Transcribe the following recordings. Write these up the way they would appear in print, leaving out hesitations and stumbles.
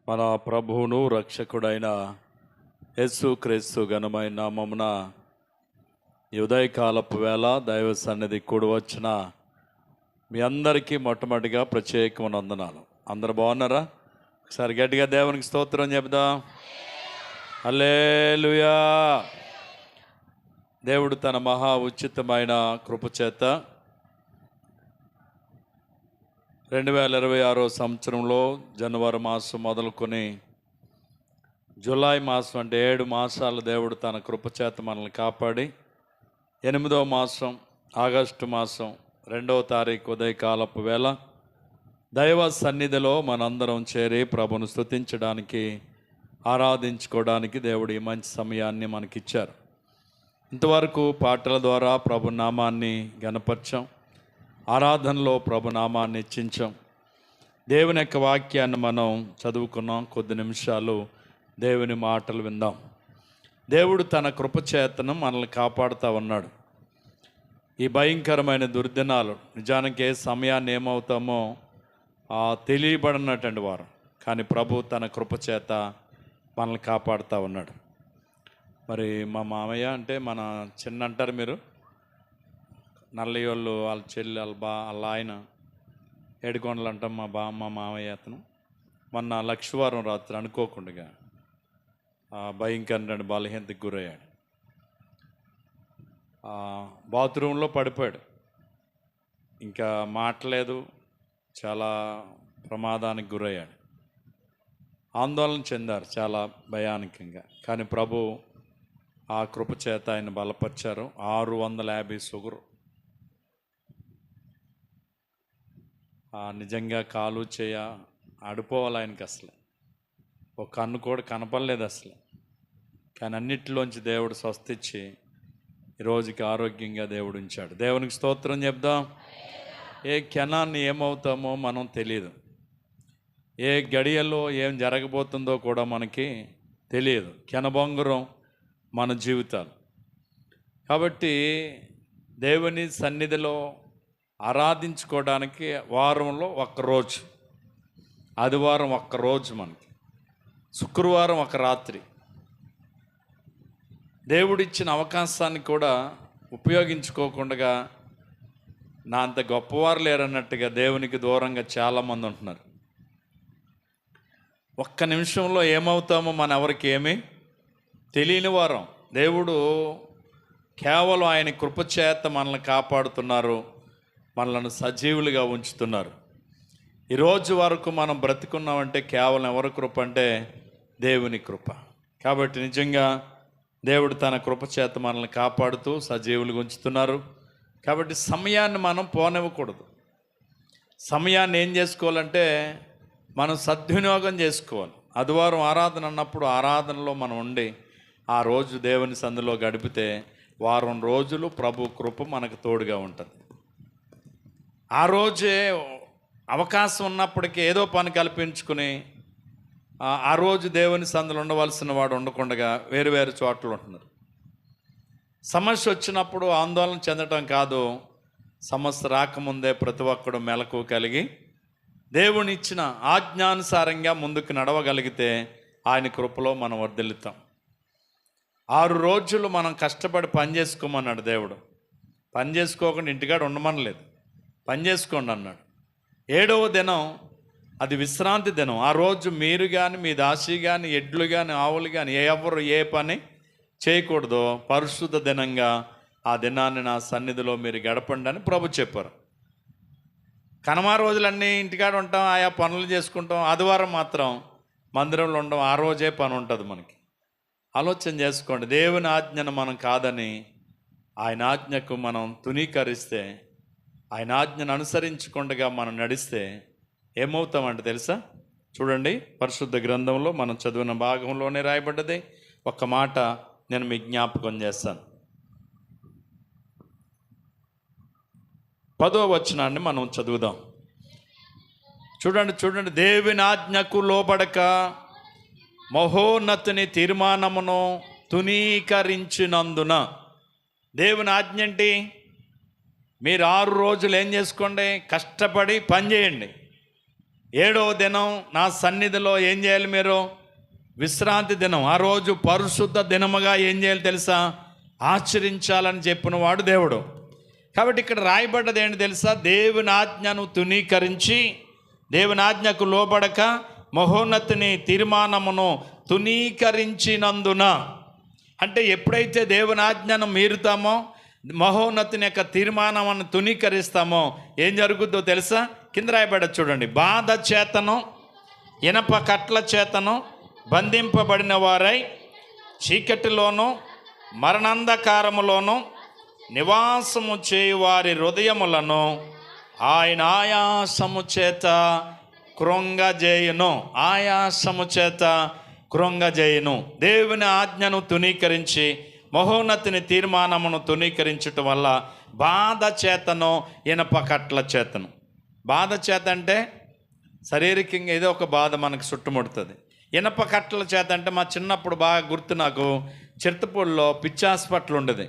మన ప్రభువును రక్షకుడైన యేసుక్రీస్తు ఘనమైన నామమున ఈ ఉదయకాలపు వేళ దైవ సన్నిధి కూడి వచ్చిన మీ అందరికీ మొట్టమొదటిగా ప్రత్యేకమైన వందనాలు. అందరు బాగున్నారా? ఒకసారి గట్టిగా దేవునికి స్తోత్రం చెప్దాం. హల్లెలూయా. దేవుడు తన మహా ఉచితమైన కృపచేత 2026 సంవత్సరంలో జనవరి మాసం మొదలుకొని జూలై మాసం అంటే 7 మాసాలు దేవుడు తన కృపచేత మనల్ని కాపాడి 8వ మాసం ఆగస్టు మాసం 2వ తారీఖు ఉదయకాలపు వేళ దైవ సన్నిధిలో మనందరం చేరి ప్రభును స్తుతించడానికి ఆరాధించుకోవడానికి దేవుడు ఈ మంచి సమయాన్ని మనకిచ్చారు. ఇంతవరకు పాటల ద్వారా ప్రభు నామాన్ని గణపరచాం, ఆరాధనలో ప్రభు నామాన్ని హెచ్చించాం, దేవుని యొక్క వాక్యాన్ని మనం చదువుకున్నాం. కొద్ది నిమిషాలు దేవుని మాటలు విందాం. దేవుడు తన కృపచేతను మనల్ని కాపాడుతూ ఉన్నాడు. ఈ భయంకరమైన దుర్దినాలు నిజానికి ఏ సమయాన్ని ఏమవుతామో తెలియబడినటువంటి వారు, కానీ ప్రభు తన కృపచేత మనల్ని కాపాడుతూ ఉన్నాడు. మరి మా మామయ్య అంటే మన చిన్న అంటారు మీరు, నల్లయోళ్ళు వాళ్ళ చెల్లి వాళ్ళ ఆయన ఏడుకొండలు అంటాం మా మామయ్య. అతను మొన్న లక్షవారం రాత్రి అనుకోకుండా భయంకరమైన బలహీనతకు గురయ్యాడు. బాత్రూంలో పడిపోయాడు, ఇంకా మాటలేదు, చాలా ప్రమాదానికి గురయ్యాడు. ఆందోళన చెందారు చాలా భయానకంగా. కానీ ప్రభు ఆ కృపచేత ఆయన బలపరిచారు. 650 షుగరు. నిజంగా కాలు చేయ ఆడిపోవాలి ఆయనకి. అసలు ఒక కన్ను కూడా కనపడలేదు అసలు. కానీ అన్నిటిలోంచి దేవుడు స్వస్థించి ఈరోజుకి ఆరోగ్యంగా దేవుడు ఉంచాడు. దేవునికి స్తోత్రం చెప్దాం. ఏ క్షణాన్ని ఏమవుతామో మనం తెలియదు, ఏ గడియలో ఏం జరగబోతుందో కూడా మనకి తెలియదు. క్షణభంగురం మన జీవితాలు. కాబట్టి దేవుని సన్నిధిలో ఆరాధించుకోవడానికి వారంలో ఒక్కరోజు, ఆదివారం ఒక్కరోజు, మనకి శుక్రవారం ఒక రాత్రి, దేవుడిచ్చిన అవకాశాన్ని కూడా ఉపయోగించుకోకుండా నా అంత గొప్పవారు లేరన్నట్టుగా దేవునికి దూరంగా చాలామంది ఉంటున్నారు. ఒక్క నిమిషంలో ఏమవుతామో మన ఎవరికి ఏమీ తెలియని వారం. దేవుడు కేవలం ఆయన కృపచేత మనల్ని కాపాడుతున్నారు, మనల్ని సజీవులుగా ఉంచుతున్నారు. ఈరోజు వరకు మనం బ్రతికున్నామంటే కేవలం ఎవరి కృప అంటే దేవుని కృప. కాబట్టి నిజంగా దేవుడు తన కృపచేత మనల్ని కాపాడుతూ సజీవులుగా ఉంచుతున్నారు. కాబట్టి సమయాన్ని మనం పోనివ్వకూడదు. సమయాన్ని ఏం చేసుకోవాలంటే మనం సద్వినియోగం చేసుకోవాలి. ఆదివారం ఆరాధన అన్నప్పుడు ఆరాధనలో మనం ఉండి ఆ రోజు దేవుని సందులో గడిపితే వారం రోజులు ప్రభు కృప మనకు తోడుగా ఉంటుంది. ఆ రోజే అవకాశం ఉన్నప్పటికీ ఏదో పని కల్పించుకుని ఆ రోజు దేవుని సందులో ఉండవలసిన వాడు ఉండకుండా వేరు వేరు చోట్ల ఉంటున్నారు. సమస్య వచ్చినప్పుడు ఆందోళన చెందటం కాదు, సమస్య రాకముందే ప్రతి ఒక్కడు మెలకు కలిగి దేవుని ఇచ్చిన ఆజ్ఞానుసారంగా ముందుకు నడవగలిగితే ఆయన కృపలో మనం వర్ధిల్లుతాం. 6 రోజులు మనం కష్టపడి పని చేసుకోమన్నాడు దేవుడు. పని చేసుకోకుండా ఇంటికాడ ఉండమనలేదు, పని చేసుకోండి అన్నాడు. 7వ దినం అది విశ్రాంతి దినం. ఆ రోజు మీరు కానీ, మీ దాసి కానీ, ఎడ్లు కానీ, ఆవులు కానీ ఎవరు ఏ పని చేయకూడదో పరిశుద్ధ దినంగా ఆ దినాన్ని నా సన్నిధిలో మీరు గడపండి అని ప్రభు చెప్పారు. కనుమ రోజులన్నీ ఇంటికాడ ఉంటాం, ఆయా పనులు చేసుకుంటాం. ఆదివారం మాత్రం మందిరంలో ఉండడం, ఆ రోజే పని ఉంటుంది మనకి. ఆలోచన చేసుకోండి. దేవుని ఆజ్ఞను మనం కాదని ఆయన ఆజ్ఞకు మనం తునీకరిస్తే, ఆయన ఆజ్ఞను అనుసరించకుండా మనం నడిస్తే ఏమవుతామంటే తెలుసా? చూడండి, పరిశుద్ధ గ్రంథంలో మనం చదివిన భాగంలోనే రాయబడ్డది. ఒక్క మాట నేను మీ జ్ఞాపకం చేస్తాను. 10వ వచనాన్ని మనం చదువుదాం. చూడండి, దేవుని ఆజ్ఞకు లోబడక మహోన్నతుని తీర్మానమును తునీకరించినందున. దేవుని ఆజ్ఞ ఏంటి? మీరు 6 రోజులు ఏం చేసుకోండి? కష్టపడి పని చేయండి. 7వ దినం నా సన్నిధిలో ఏం చేయాలి మీరు? విశ్రాంతి దినం. ఆ రోజు పరిశుద్ధ దినముగా ఏం చేయాలి తెలుసా? ఆచరించాలని చెప్పిన వాడు దేవుడు. కాబట్టి ఇక్కడ రాయబడ్డది ఏంటి తెలుసా? దేవుని ఆజ్ఞను తునీకరించి, దేవుని ఆజ్ఞకు లోబడక మహోన్నతుని తీర్మానమును తునీకరించినందున, అంటే ఎప్పుడైతే దేవుని ఆజ్ఞను మీరుతామో, మహోన్నతుని యొక్క తీర్మానమును తునీకరిస్తామో ఏం జరుగుద్దో తెలుసా? కింద రాయబడ్డ చూడండి. బాధ చేతను ఇనప కట్ల చేతను బంధింపబడిన వారై చీకటిలోను మరణాంధకారములోను నివాసము చేయు వారి హృదయములను ఆయన ఆయాసము చేత కృంగజేయును. ఆయాసము చేత కృంగజేయును. దేవుని ఆజ్ఞను తునీకరించి మహోన్నతిని తీర్మానమును తునీకరించటం వల్ల బాధ చేతను ఇనప కట్ల చేతను. బాధ చేత అంటే శారీరకంగా ఏదో ఒక బాధ మనకు చుట్టుముడుతుంది. ఇనప కట్టల చేత అంటే మా చిన్నప్పుడు బాగా గుర్తు నాకు, చిరుతపూడిలో పిచ్చి హాస్పిటల్ ఉండేది.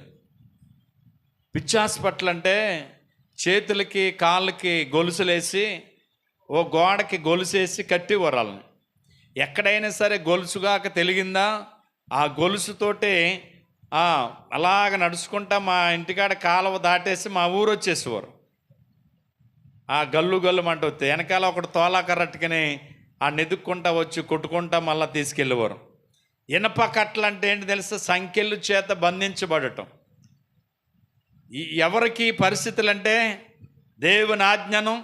పిచ్చి హాస్పిటల్ అంటే చేతులకి కాళ్ళకి గొలుసులేసి ఓ గోడకి గొలుసేసి కట్టి వరాలని. ఎక్కడైనా సరే గొలుసుగాక తెలిగిందా ఆ గొలుసుతోటి అలాగ నడుచుకుంటా మా ఇంటికాడ కాలువ దాటేసి మా ఊరు వచ్చేసేవారు. ఆ గల్లు గల్లు మంట వస్తే వెనకాల ఒకటి తోలాకరట్టుకుని ఆ నెదుక్కుంటా వచ్చి కొట్టుకుంటా మళ్ళీ తీసుకెళ్ళేవారు. ఇనప కట్టలు అంటే ఏంటి తెలుసా? సంఖ్యలు చేత బంధించబడటం. ఎవరికి పరిస్థితులు అంటే దేవుని ఆజ్ఞను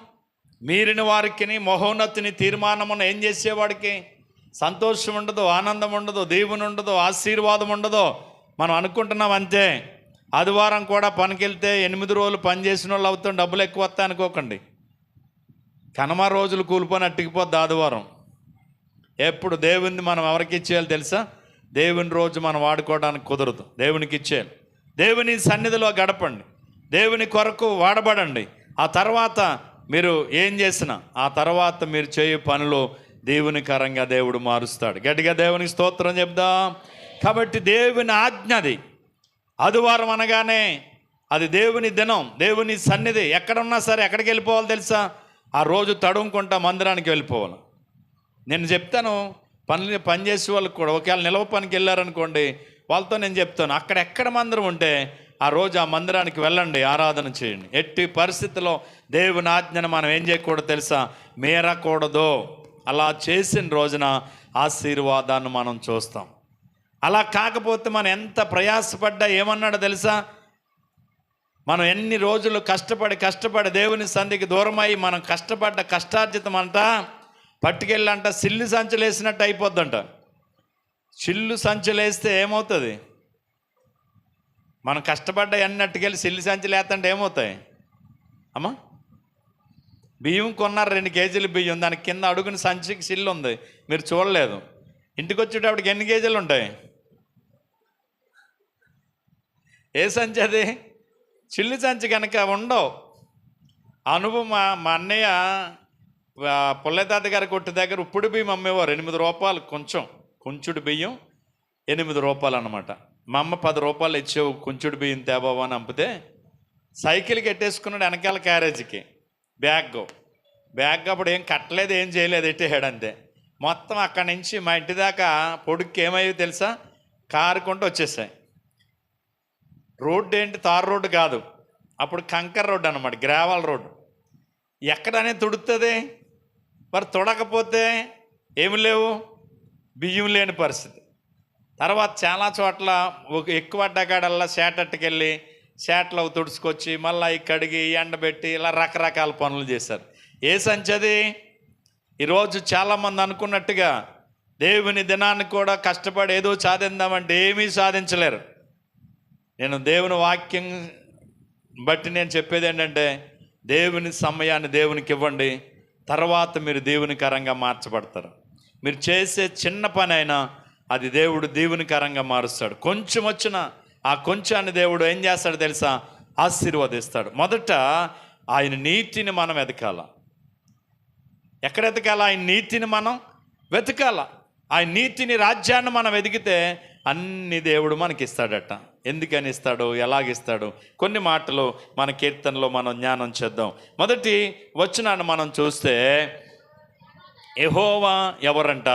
మీరిన వారికి, మహోన్నతిని తీర్మానమును ఏం చేసేవాడికి సంతోషం ఉండదు, ఆనందం ఉండదు, దేవుని ఉండదు, ఆశీర్వాదం ఉండదు. మనం అనుకుంటున్నాం అంతే. ఆదివారం కూడా పనికి వెళ్తే 8 రోజులు పని చేసిన వాళ్ళు అవుతాం, డబ్బులు ఎక్కువ వస్తాయి అనుకోకండి. కనుమ రోజులు కూలిపోని అట్టికిపోద్ది ఆదివారం. ఎప్పుడు దేవుని మనం ఎవరికి ఇచ్చేయాలి తెలుసా? దేవుని రోజు మనం వాడుకోవడానికి కుదరదు, దేవునికి ఇచ్చేయాలి. దేవుని సన్నిధిలో గడపండి, దేవుని కొరకు వాడబడండి. ఆ తర్వాత మీరు ఏం చేసినా ఆ తర్వాత మీరు చేయు పనులు దేవునికరంగా దేవుడు మారుస్తాడు. గట్టిగా దేవునికి స్తోత్రం చెప్దాం. కాబట్టి దేవుని ఆజ్ఞది. ఆదివారం అనగానే అది దేవుని దినం, దేవుని సన్నిధి. ఎక్కడున్నా సరే ఎక్కడికి వెళ్ళిపోవాలి తెలుసా? ఆ రోజు తడుముకుంటా మందిరానికి వెళ్ళిపోవాలి. నేను చెప్తాను, పని చేసే వాళ్ళకి కూడా ఒకవేళ నిలవ పనికి వెళ్ళారనుకోండి, వాళ్ళతో నేను చెప్తాను, అక్కడెక్కడ మందిరం ఉంటే ఆ రోజు ఆ మందిరానికి వెళ్ళండి, ఆరాధన చేయండి. ఎట్టి పరిస్థితుల్లో దేవుని ఆజ్ఞను మనం ఏం చేయకూడదు తెలుసా? మేరకూడదు. అలా చేసిన రోజున ఆశీర్వాదాన్ని మనం చూస్తాం. అలా కాకపోతే మనం ఎంత ప్రయాసపడ్డా ఏమన్నాడో తెలుసా? మనం ఎన్ని రోజులు కష్టపడి దేవుని సంధికి దూరమై మనం కష్టపడ్డ కష్టార్జితం అంట పట్టుకెళ్ళంట సిల్లు సంచులు వేసినట్టు అయిపోద్దంట. చిల్లు సంచులు వేస్తే ఏమవుతుంది? మనం కష్టపడ్డ ఎన్నట్టుకెళ్ళి సిల్లు సంచులు వేస్తంటే ఏమవుతాయి అమ్మా? బియ్యం కొన్నారు 2 కేజీలు బియ్యం, దానికి కింద అడుగుని సంచికి సిల్లు ఉంది, మీరు చూడలేదు. ఇంటికి వచ్చేటప్పటికి ఎన్ని కేజీలు ఉంటాయి? ఏ సంచి అది? చిల్లు సంచి కనుక ఉండవు. అనుభవం మా అన్నయ్య పుల్లతాత గారి కొట్టు దగ్గర ఉప్పుడు బియ్యం అమ్మేవారు. 8 రూపాయలు కొంచుడు బియ్యం 8 రూపాయలు అనమాట. మా అమ్మ 10 రూపాయలు ఇచ్చేవు కొంచుడు బియ్యం తేబావా అని అంపితే సైకిల్కి ఎట్టేసుకున్నాడు వెనకాల క్యారేజీకి. బ్యాగ్ అప్పుడు ఏం కట్టలేదు, ఏం చేయలేదు, ఎట్టేసాడు అంతే. మొత్తం అక్కడి నుంచి మా ఇంటి దాకా పొడుక్కి ఏమయ్యో తెలుసా? కారుకుంటూ వచ్చేసాయి. రోడ్డు ఏంటి? తారు రోడ్డు కాదు, అప్పుడు కంకర్ రోడ్డు అనమాట, గ్రావల్ రోడ్డు. ఎక్కడనే తుడుతుంది. మరి తొడకపోతే ఏమి లేవు, బియ్యం లేని పరిస్థితి. తర్వాత చాలా చోట్ల ఎక్కువ అడ్డగాడల్లా షేటట్టుకెళ్ళి షేట్లో తుడుచుకొచ్చి మళ్ళీ కడిగి ఎండబెట్టి ఇలా రకరకాల పనులు చేశారు. ఏ సంచది? ఈరోజు చాలామంది అనుకున్నట్టుగా దేవుని దినాన్ని కూడా కష్టపడి ఏదో సాధిద్దామంటే ఏమీ సాధించలేరు. నేను దేవుని వాక్యం బట్టి నేను చెప్పేది ఏంటంటే, దేవుని సమయాన్ని దేవునికి ఇవ్వండి, తర్వాత మీరు దేవునికరంగా మార్చబడతారు. మీరు చేసే చిన్న పని అయినా అది దేవుడు దేవునికరంగా మారుస్తాడు. కొంచెం వచ్చిన ఆ కొంచెాన్ని దేవుడు ఏం చేస్తాడు తెలుసా? ఆశీర్వదిస్తాడు. మొదట ఆయన నీతిని మనం వెతకాల. ఎక్కడ వెతకాల? ఆయన నీతిని మనం వెతకాల. ఆయన నీతిని, రాజ్యాన్ని మనం వెతికితే అన్ని దేవుడు మనకి ఇస్తాడట. ఎందుకని ఇస్తాడు, ఎలాగిస్తాడు, కొన్ని మాటలు మన కీర్తనలో మనం జ్ఞానం చేద్దాం. మొదటి వచనాన్ని మనం చూస్తే, యెహోవా ఎవరంట?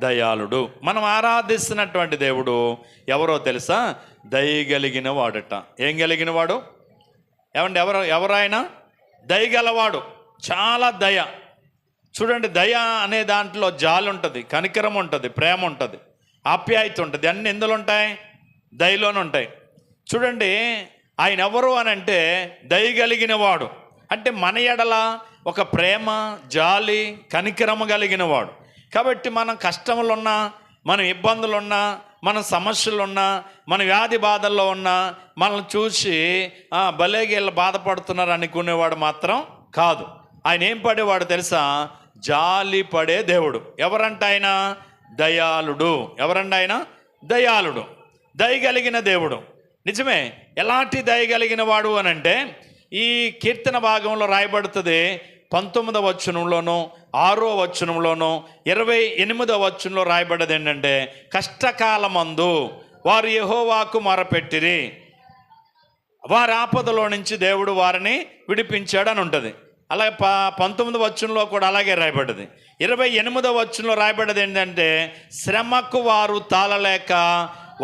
దయాళుడు. మనం ఆరాధిస్తున్నటువంటి దేవుడు ఎవరో తెలుసా? దయగలిగిన వాడట. ఏం కలిగిన వాడు? ఏమంటే ఎవరైనా దయగలవాడు, చాలా దయ. చూడండి, దయ అనే దాంట్లో జాలి ఉంటుంది, కనికరం ఉంటుంది, ప్రేమ ఉంటుంది, ఆప్యాయత ఉంటుంది. అన్నీ ఎందులో ఉంటాయి? దయలోనే ఉంటాయి. చూడండి, ఆయన ఎవరు అని అంటే దయగలిగిన వాడు. అంటే మన ఎడల ఒక ప్రేమ, జాలి, కనికరము కలిగిన వాడు. కాబట్టి మనం కష్టములున్నా, మనం ఇబ్బందులున్నా, మన సమస్యలున్నా, మన వ్యాధి బాధల్లో ఉన్నా, మనల్ని చూసి భలేగా వీళ్ళు బాధపడుతున్నారు అనుకునేవాడు మాత్రం కాదు. ఆయన ఏం పడేవాడు తెలుసా? జాలి పడే దేవుడు. ఎవరంట ఆయన? దయాళుడు. ఎవరంట ఆయన? దయాళుడు, దయగలిగిన దేవుడు. నిజమే. ఎలాంటి దయగలిగిన వాడు అని అంటే ఈ కీర్తన భాగంలో రాయబడుతుంది 19వ వచనంలోనూ 6వ వచనంలోనూ 28వ వచనంలో రాయబడ్డది ఏంటంటే, కష్టకాలమందు వారు యెహోవాకు మొరపెట్టిరి, వారి ఆపదలో నుంచి దేవుడు వారిని విడిపించాడు అని ఉంటుంది. అలాగే 19వ వచనంలో కూడా అలాగే రాయబడ్డది. 28వ వచనంలో రాయబడ్డది ఏంటంటే, శ్రమకు వారు తాళలేక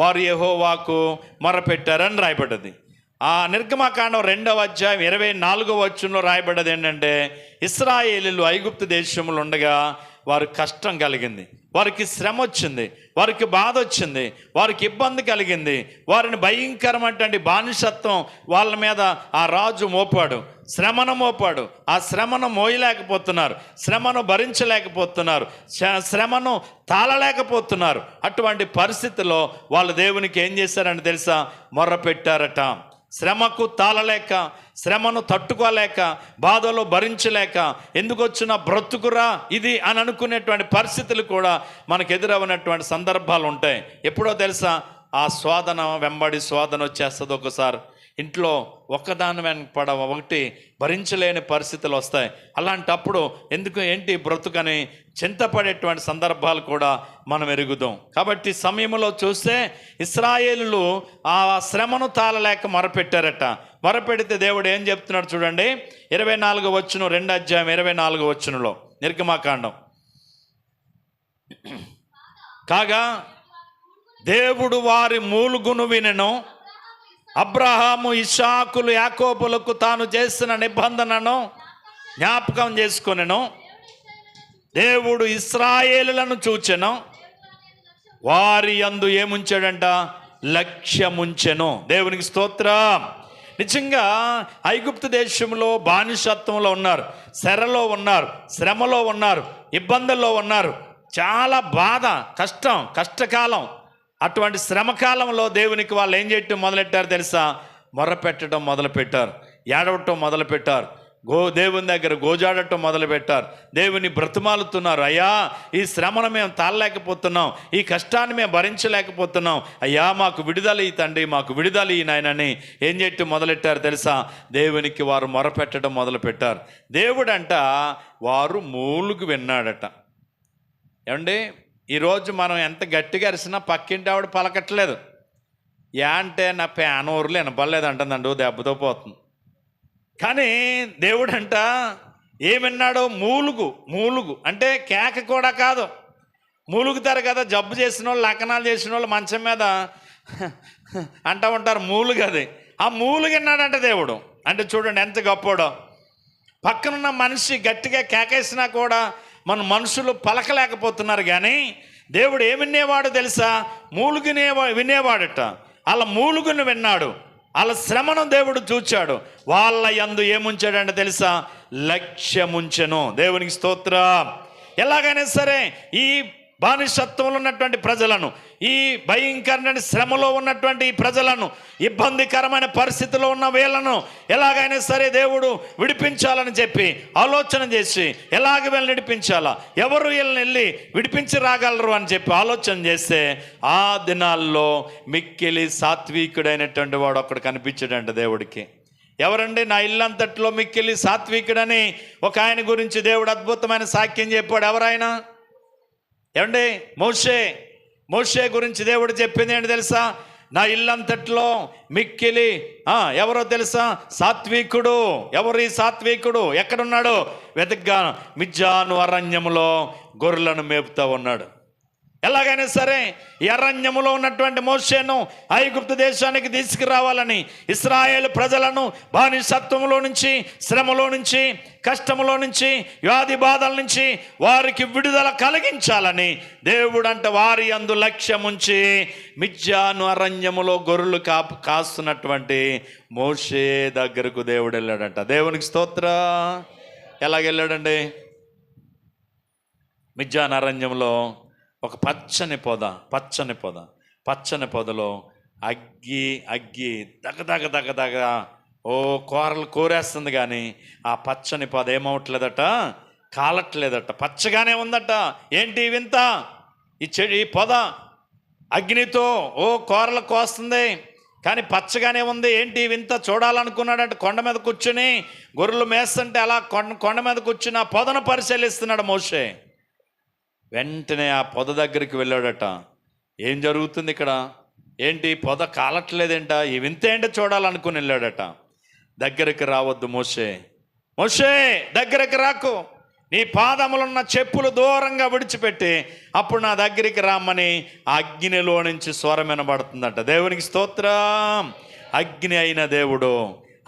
వారు యెహోవాకు మొరపెట్టారని రాయబడ్డది. ఆ నిర్గమకాండం 2వ అధ్యాయం 24వ వచనంలో రాయబడ్డది ఏంటంటే, ఇశ్రాయేలీయులు ఐగుప్తు దేశంలో ఉండగా వారికి కష్టం కలిగింది, వారికి శ్రమ వచ్చింది, వారికి బాధ వచ్చింది, వారికి ఇబ్బంది కలిగింది. వారిని భయంకరమైనటువంటి బానిసత్వం వాళ్ళ మీద ఆ రాజు మోపాడు, శ్రమను మోపాడు. ఆ శ్రమను మోయలేకపోతున్నారు, శ్రమను భరించలేకపోతున్నారు, శ్రమను తాళలేకపోతున్నారు. అటువంటి పరిస్థితుల్లో వాళ్ళు దేవునికి ఏం చేశారని తెలుసా? మొర్ర పెట్టారట. శ్రమకు తాళలేక, శ్రమను తట్టుకోలేక, బాధలో భరించలేక, ఎందుకు వచ్చిన బ్రతుకురా ఇది అని అనుకునేటువంటి పరిస్థితులు కూడా మనకు ఎదురవనటువంటి సందర్భాలు ఉంటాయి. ఎప్పుడో తెలుసా? ఆ శోధన వెంబడి శోధన వచ్చేస్తుంది. ఒకసారి ఇంట్లో ఒక్కదాని వెనపడ ఒకటి భరించలేని పరిస్థితులు వస్తాయి. అలాంటప్పుడు ఏంటి బ్రతుకని చింతపడేటువంటి సందర్భాలు కూడా మనం ఎరుగుదాం. కాబట్టి సమయంలో చూస్తే ఇశ్రాయేలులు ఆ శ్రమను తాళలేక మొరపెట్టారట. మొరపెడితే దేవుడు ఏం చెప్తున్నాడు చూడండి. 24వ వచనం, 2వ అధ్యాయం 24వ వచనంలో నిర్గమకాండం. కాగా దేవుడు వారి మూలుగును వినెను, అబ్రహాము, ఇస్సాకులు, యాకోబులకు తాను చేసిన నిబంధనను జ్ఞాపకం చేసుకొనెను. దేవుడు ఇశ్రాయేలులను చూచెను, వారి యందు ఏముంచాడంట? లక్ష్యముంచెను. దేవునికి స్తోత్రం. నిజంగా ఐగుప్తు దేశంలో బానిసత్వంలో ఉన్నారు, చెరలో ఉన్నారు, శ్రమలో ఉన్నారు, ఇబ్బందుల్లో ఉన్నారు, చాలా బాధ, కష్టకాలం. అటువంటి శ్రమకాలంలో దేవునికి వాళ్ళు ఏం చేయటం మొదలెట్టారు తెలుసా? మొర్రపెట్టడం మొదలుపెట్టారు, ఏడవటం మొదలుపెట్టారు, దేవుని దగ్గర గోజాడటం మొదలుపెట్టారు, దేవుని బ్రతిమాలుతున్నారు. అయ్యా, ఈ శ్రమను మేము తాళలేకపోతున్నాం, ఈ కష్టాన్ని మేము భరించలేకపోతున్నాం, అయ్యా మాకు విడుదల ఈ తండ్రి, మాకు విడుదల ఈ నాయనని ఏం చేయటం మొదలెట్టారు తెలుసా? దేవునికి వారు మొరపెట్టడం మొదలుపెట్టారు. దేవుడంట వారు మూలుగు విన్నాడట. ఏమండి, ఈరోజు మనం ఎంత గట్టిగా అరిసినా పక్కింటి ఆవిడ పలకట్లేదు. అంటే నా పేనూరులు వినపడలేదు అంటుందండి, దెబ్బతో పోతుంది. కానీ దేవుడంట ఏమన్నాడో? మూలుగు అంటే కేక కూడా కాదు. మూలుగుతారు కదా, జబ్బు చేసిన వాళ్ళు, లకనాలు చేసిన వాళ్ళు మంచం మీద అంటూ ఉంటారు, మూలుగు. అది ఆ మూలుగన్నాడంట దేవుడు. అంటే చూడండి ఎంత గొప్పోడో. పక్కనున్న మనిషి గట్టిగా కేకేసినా కూడా మన మనుషులు పలకలేకపోతున్నారు. కానీ దేవుడు ఏమి వినేవాడు తెలుసా? వినేవాడట. అలా మూలుగుని విన్నాడు, వాళ్ళ శ్రమను దేవుడు చూచాడు, వాళ్ళ యందు ఏముంచాడంటే తెలుసా? లక్ష్యముంచెను. దేవునికి స్తోత్రం. ఎలాగైనా సరే ఈ బానిసత్వంలో ఉన్నటువంటి ప్రజలను, ఈ భయంకరమైన శ్రమలో ఉన్నటువంటి ఈ ప్రజలను, ఇబ్బందికరమైన పరిస్థితిలో ఉన్న వీళ్ళను ఎలాగైనా సరే దేవుడు విడిపించాలని చెప్పి ఆలోచన చేసి, ఎలాగ వీళ్ళని విడిపించాలా, ఎవరు వీళ్ళని వెళ్ళి విడిపించి రాగలరు అని చెప్పి ఆలోచన చేస్తే ఆ దినాల్లో మిక్కిలి సాత్వికుడైనటువంటి వాడు అక్కడ కనిపించాడంట దేవుడికి. ఎవరండి? నా ఇల్లంతట్లో మిక్కిలి సాత్వికుడని ఒక ఆయన గురించి దేవుడు అద్భుతమైన సాక్ష్యం చెప్పాడు. ఎవరైనా? ఏమండి, మోషే గురించి దేవుడు చెప్పింది ఏంటి తెలుసా? నా ఇల్లంతట్లో మిక్కిలి ఎవరో తెలుసా? సాత్వికుడు. ఎవరు ఈ సాత్వికుడు? ఎక్కడున్నాడు? వెతగ్గా మిద్యాను అరణ్యములో గొర్రెలను మేపుతా ఉన్నాడు. ఎలాగైనా సరే ఈ అరణ్యములో ఉన్నటువంటి మోషేను ఐగుప్తు దేశానికి తీసుకురావాలని, ఇశ్రాయేలు ప్రజలను బానిసత్వములో నుంచి, శ్రమలో నుంచి, కష్టములో నుంచి, వ్యాధి బాధల నుంచి వారికి విడుదల కలిగించాలని దేవుడంట వారి యందు లక్ష్యముంచి మిద్యాను అరణ్యములో గొర్రెలు కాస్తున్నటువంటి మోషే దగ్గరకు దేవుడు వెళ్ళాడంట. దేవునికి స్తోత్రం. ఎలాగెళ్ళాడండి? మిద్యాను అరణ్యంలో ఒక పచ్చని పొదలో అగ్గి దగ కూరలు కోరేస్తుంది, కానీ ఆ పచ్చని పొద ఏమవట్లేదట, కాలట్లేదట, పచ్చగానే ఉందట. ఏంటి వింత? ఈ పొద అగ్నితో కూరలు కోస్తుంది, కానీ పచ్చగానే ఉంది. ఏంటి వింత? చూడాలనుకున్నాడంటే కొండ మీద కూర్చుని గొర్రెలు మేస్తుంటే అలా కొండ మీద కూర్చుని ఆ పొదను పరిశీలిస్తున్నాడు మోషే. వెంటనే ఆ పొద దగ్గరికి వెళ్ళాడట. ఏం జరుగుతుంది ఇక్కడ? ఏంటి పొద కాలట్లేదేంట? ఈ వింత ఏంటో చూడాలనుకుని వెళ్ళాడట. దగ్గరికి రావద్దు మోషే, దగ్గరికి రాకు, నీ పాదములున్న చెప్పులు దూరంగా విడిచిపెట్టి అప్పుడు నా దగ్గరికి రామ్మని ఆ అగ్నిలో నుంచి స్వరం వినబడుతుందట. దేవునికి స్తోత్రం. అగ్ని అయిన దేవుడు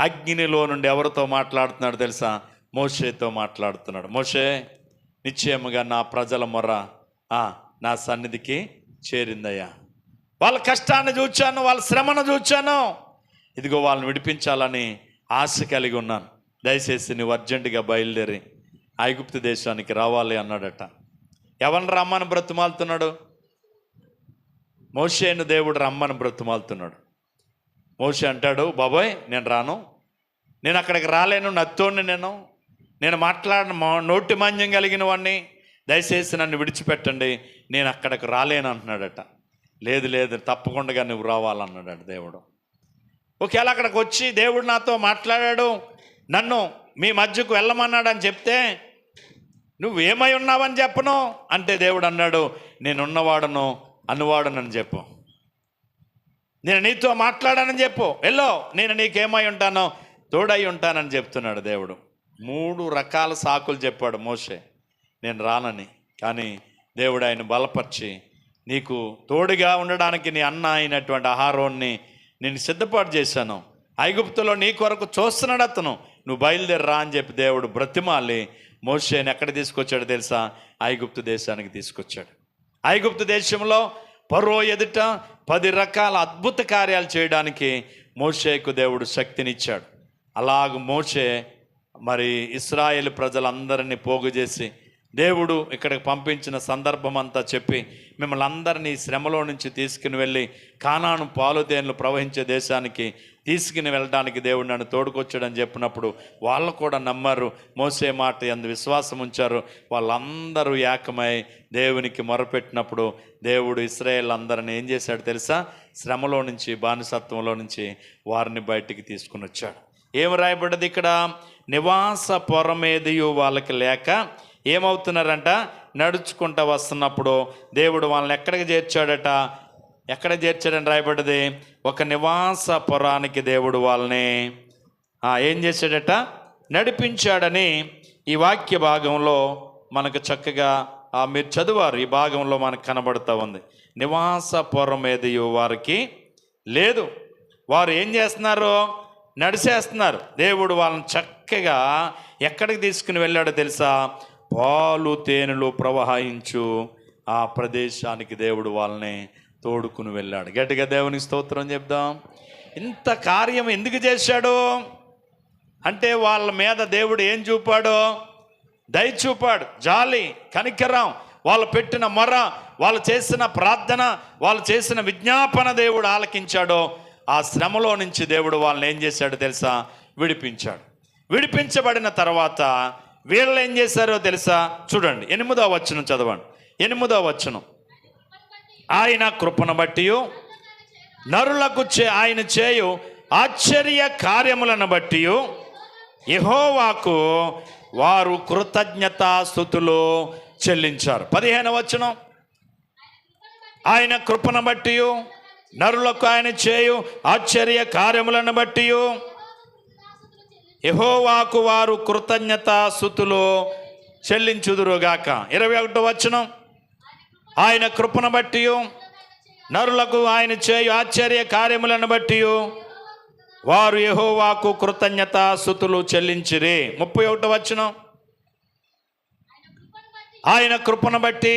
అగ్నిలో నుండి ఎవరితో మాట్లాడుతున్నాడు తెలుసా? మోషేతో మాట్లాడుతున్నాడు. మోషే, నిశ్చయముగా నా ప్రజల మొర్ర నా సన్నిధికి చేరిందయ్యా. వాళ్ళ కష్టాన్ని చూచాను, వాళ్ళ శ్రమను చూచాను. ఇదిగో వాళ్ళని విడిపించాలని ఆశ కలిగి ఉన్నాను. దయచేసి నువ్వు అర్జెంటుగా బయలుదేరి ఐగుప్తు దేశానికి రావాలి అన్నాడట. ఎవరిని రమ్మని బ్రతుమాలుతున్నాడు? మోషేను దేవుడు రమ్మని బ్రతుమాలుతున్నాడు. మోషే అంటాడు, బాబోయ్ నేను రాను, నేను అక్కడికి రాలేను, నత్తోడిని నేను మాట్లాడిన నోటి మాంద్యం కలిగిన వాడిని, దయచేసి నన్ను విడిచిపెట్టండి, నేను అక్కడికి రాలేను అంటున్నాడట. లేదు తప్పకుండా నువ్వు రావాలన్నాడట దేవుడు. ఒకవేళ అక్కడికి వచ్చి దేవుడు నాతో మాట్లాడాడు, నన్ను మీ మధ్యకు వెళ్ళమన్నాడని చెప్తే నువ్వేమై ఉన్నావని చెప్పను అంటే దేవుడు అన్నాడు, నేనున్నవాడను అనువాడనని చెప్పు, నేను నీతో మాట్లాడానని చెప్పు, ఎల్లో నేను నీకేమై ఉంటానో తోడై ఉంటానని చెప్తున్నాడు దేవుడు. 3 రకాల సాకులు చెప్పాడు మోషే నేను రానని. కానీ దేవుడు ఆయన బలపరిచి, నీకు తోడుగా ఉండడానికి నీ అన్న అయినటువంటి అహరోన్ని నేను సిద్ధపాటు చేశాను, ఐగుప్తులో నీ కొరకు చూస్తున్నాడు అతను, నువ్వు బయలుదేరి రా అని చెప్పి దేవుడు బ్రతిమాలి మోషేని ఎక్కడ తీసుకొచ్చాడు తెలుసా? ఐగుప్తు దేశానికి తీసుకొచ్చాడు. ఐగుప్తు దేశంలో ఫరో ఎదుట 10 రకాల అద్భుత కార్యాలు చేయడానికి మోషేకు దేవుడు శక్తినిచ్చాడు. అలాగ మోషే మరి ఇశ్రాయేలు ప్రజలందరినీ పోగు చేసి దేవుడు ఇక్కడికి పంపించిన సందర్భం అంతా చెప్పి, మిమ్మల్ని అందరినీ శ్రమలో నుంచి తీసుకుని వెళ్ళి కానాను పాలుతేనెలు ప్రవహించే దేశానికి తీసుకుని వెళ్ళడానికి దేవుడు నన్ను తోడుకొచ్చాడని చెప్పినప్పుడు వాళ్ళు కూడా నమ్మారు, మోసే మాట యందు విశ్వాసం ఉంచారు. వాళ్ళందరూ ఏకమై దేవునికి మొరపెట్టినప్పుడు దేవుడు ఇశ్రాయేల్ అందరిని ఏం చేశాడు తెలుసా? శ్రమలో నుంచి, బానిసత్వంలో నుంచి వారిని బయటికి తీసుకుని వచ్చాడు. ఏం రాయబడ్డది ఇక్కడ? నివాస పొరమేదియు వాళ్ళకి లేక ఏమవుతున్నారంట? నడుచుకుంటూ వస్తున్నప్పుడు దేవుడు వాళ్ళని ఎక్కడికి చేర్చాడట? ఎక్కడ చేర్చాడని రాయబడ్డది? ఒక నివాస పొరానికి దేవుడు వాళ్ళని ఏం చేశాడట? నడిపించాడని ఈ వాక్య భాగంలో మనకు చక్కగా మీరు చదివారు. ఈ భాగంలో మనకు కనబడుతూ ఉంది. నివాస పొరమేదియు వారికి లేదు. వారు ఏం చేస్తున్నారు? నడిచేస్తున్నారు. దేవుడు వాళ్ళని చక్కగా ఎక్కడికి తీసుకుని వెళ్ళాడో తెలుసా? పాలు తేనెలు ప్రవహించు ఆ ప్రదేశానికి దేవుడు వాళ్ళని తోడుకుని వెళ్ళాడు. గట్టిగా దేవునికి స్తోత్రం చెప్దాం. ఇంత కార్యం ఎందుకు చేశాడు అంటే వాళ్ళ మీద దేవుడు ఏం చూపాడు? దయ చూపాడు, జాలి, కనికరం. వాళ్ళు పెట్టిన మొర, వాళ్ళు చేసిన ప్రార్థన, వాళ్ళు చేసిన విజ్ఞాపన దేవుడు ఆలకించాడు. ఆ శ్రమలో నుంచి దేవుడు వాళ్ళని ఏం చేశాడో తెలుసా? విడిపించాడు. విడిపించబడిన తర్వాత వీళ్ళు ఏం చేశారో తెలుసా? చూడండి 8వ వచనం చదవండి. 8వ వచనం, ఆయన కృపను బట్టి నరులకు ఆయన చేయు ఆశ్చర్య కార్యములను బట్టి యెహోవాకు వారు కృతజ్ఞతాస్తుతులు చెల్లించారు. 15వ వచనం, ఆయన కృపను బట్టి నరులకు ఆయన చేయు ఆశ్చర్య కార్యములను బట్టి యెహోవాకు వారు కృతజ్ఞతాస్తుతులు చెల్లించుదురుగాక. 21వ వచనం, ఆయన కృపను బట్టి నరులకు ఆయన చేయు ఆశ్చర్య కార్యములను బట్టి వారు యెహోవాకు కృతజ్ఞతాస్తుతులు చెల్లించిరి. 31వ వచనం, ఆయన కృపను బట్టి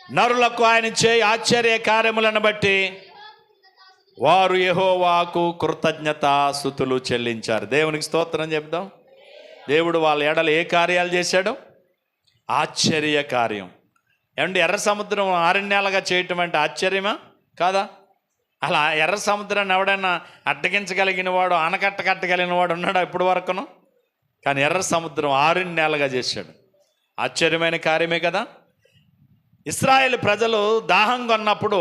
నరులకు ఆయన చేయు ఆశ్చర్య కార్యములను బట్టి వారు యెహోవాకు కృతజ్ఞతాస్తుతులు చెల్లించారు. దేవునికి స్తోత్రం చెప్దాం. దేవుడు వాళ్ళ ఎడల ఏ కార్యాలు చేశాడు? ఆశ్చర్య కార్యం. ఏమంటే ఎర్ర సముద్రం ఆరణ్యాలుగా చేయటం అంటే ఆశ్చర్యమా కాదా? అలా ఎర్ర సముద్రాన్ని ఎవడైనా అడ్డగించగలిగిన వాడు, ఆనకట్ట కట్టగలిగిన వాడు ఉన్నాడా ఇప్పటి వరకును? కానీ ఎర్ర సముద్రం ఆరణ్యాలుగా చేశాడు. ఆశ్చర్యమైన కార్యమే కదా. ఇశ్రాయేలు ప్రజలు దాహం కొన్నప్పుడు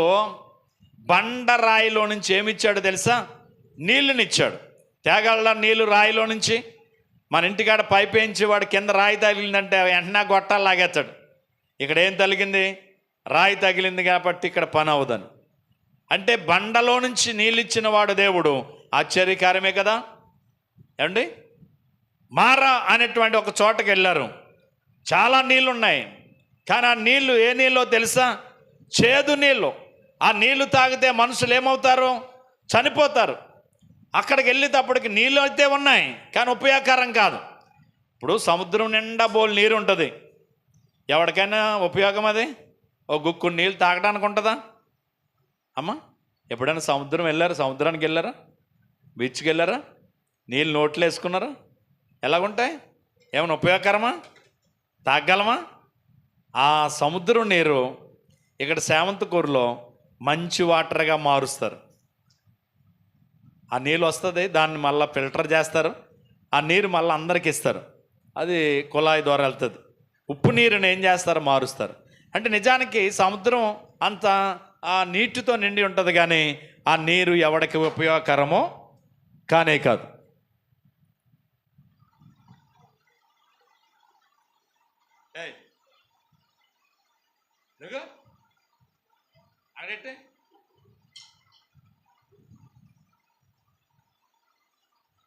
బండరాయిలో నుంచి ఏమిచ్చాడు తెలుసా? నీళ్ళనిచ్చాడు. తేగల నీళ్ళు రాయిలో నుంచి. మన ఇంటికాడ పైప్ వేయించి వాడు కింద రాయి తగిలిందంటే వెంటనే గొట్టాలు లాగేస్తాడు. ఇక్కడ ఏం తగిలింది? రాయి తగిలింది కాబట్టి ఇక్కడ పని అవ్వదని. అంటే బండలో నుంచి నీళ్ళు ఇచ్చిన వాడు దేవుడు. ఆశ్చర్యకారమే కదా. ఏమండి, మారా అనేటువంటి ఒక చోటకి వెళ్ళారు. చాలా నీళ్ళు ఉన్నాయి, కానీ ఆ నీళ్ళు ఏ నీళ్ళో తెలుసా? చేదు నీళ్ళు. ఆ నీళ్లు తాగితే మనుషులు ఏమవుతారు? చనిపోతారు. అక్కడికి వెళ్ళేటప్పటికి నీళ్ళు అయితే ఉన్నాయి, కానీ ఉపయోగకరం కాదు. ఇప్పుడు సముద్రం నిండా బోల్ నీరు ఉంటుంది, ఎవరికైనా ఉపయోగం అది? ఓ గుక్కు నీళ్ళు తాగడానికి ఉంటుందా అమ్మ? ఎప్పుడైనా సముద్రం వెళ్ళారా? సముద్రానికి వెళ్ళారా? బీచ్కి వెళ్ళారా? నీళ్ళు నోట్లో వేసుకున్నారా? ఎలాగుంటాయి? ఏమైనా ఉపయోగకరమా? తాగలమా? ఆ సముద్రం నీరు ఇక్కడ సేవంతకూరులో మంచి వాటర్గా మారుస్తారు. ఆ నీళ్ళు వస్తుంది, దాన్ని మళ్ళీ ఫిల్టర్ చేస్తారు, ఆ నీరు మళ్ళీ అందరికి ఇస్తారు. అది కుళాయి ద్వారా వెళ్తుంది. ఉప్పు నీరుని ఏం చేస్తారు? మారుస్తారు. అంటే నిజానికి సముద్రం అంత ఆ నీటితో నిండి ఉంటుంది, కానీ ఆ నీరు ఎవరికి ఉపయోగకరమో కానే కాదు. అడేటే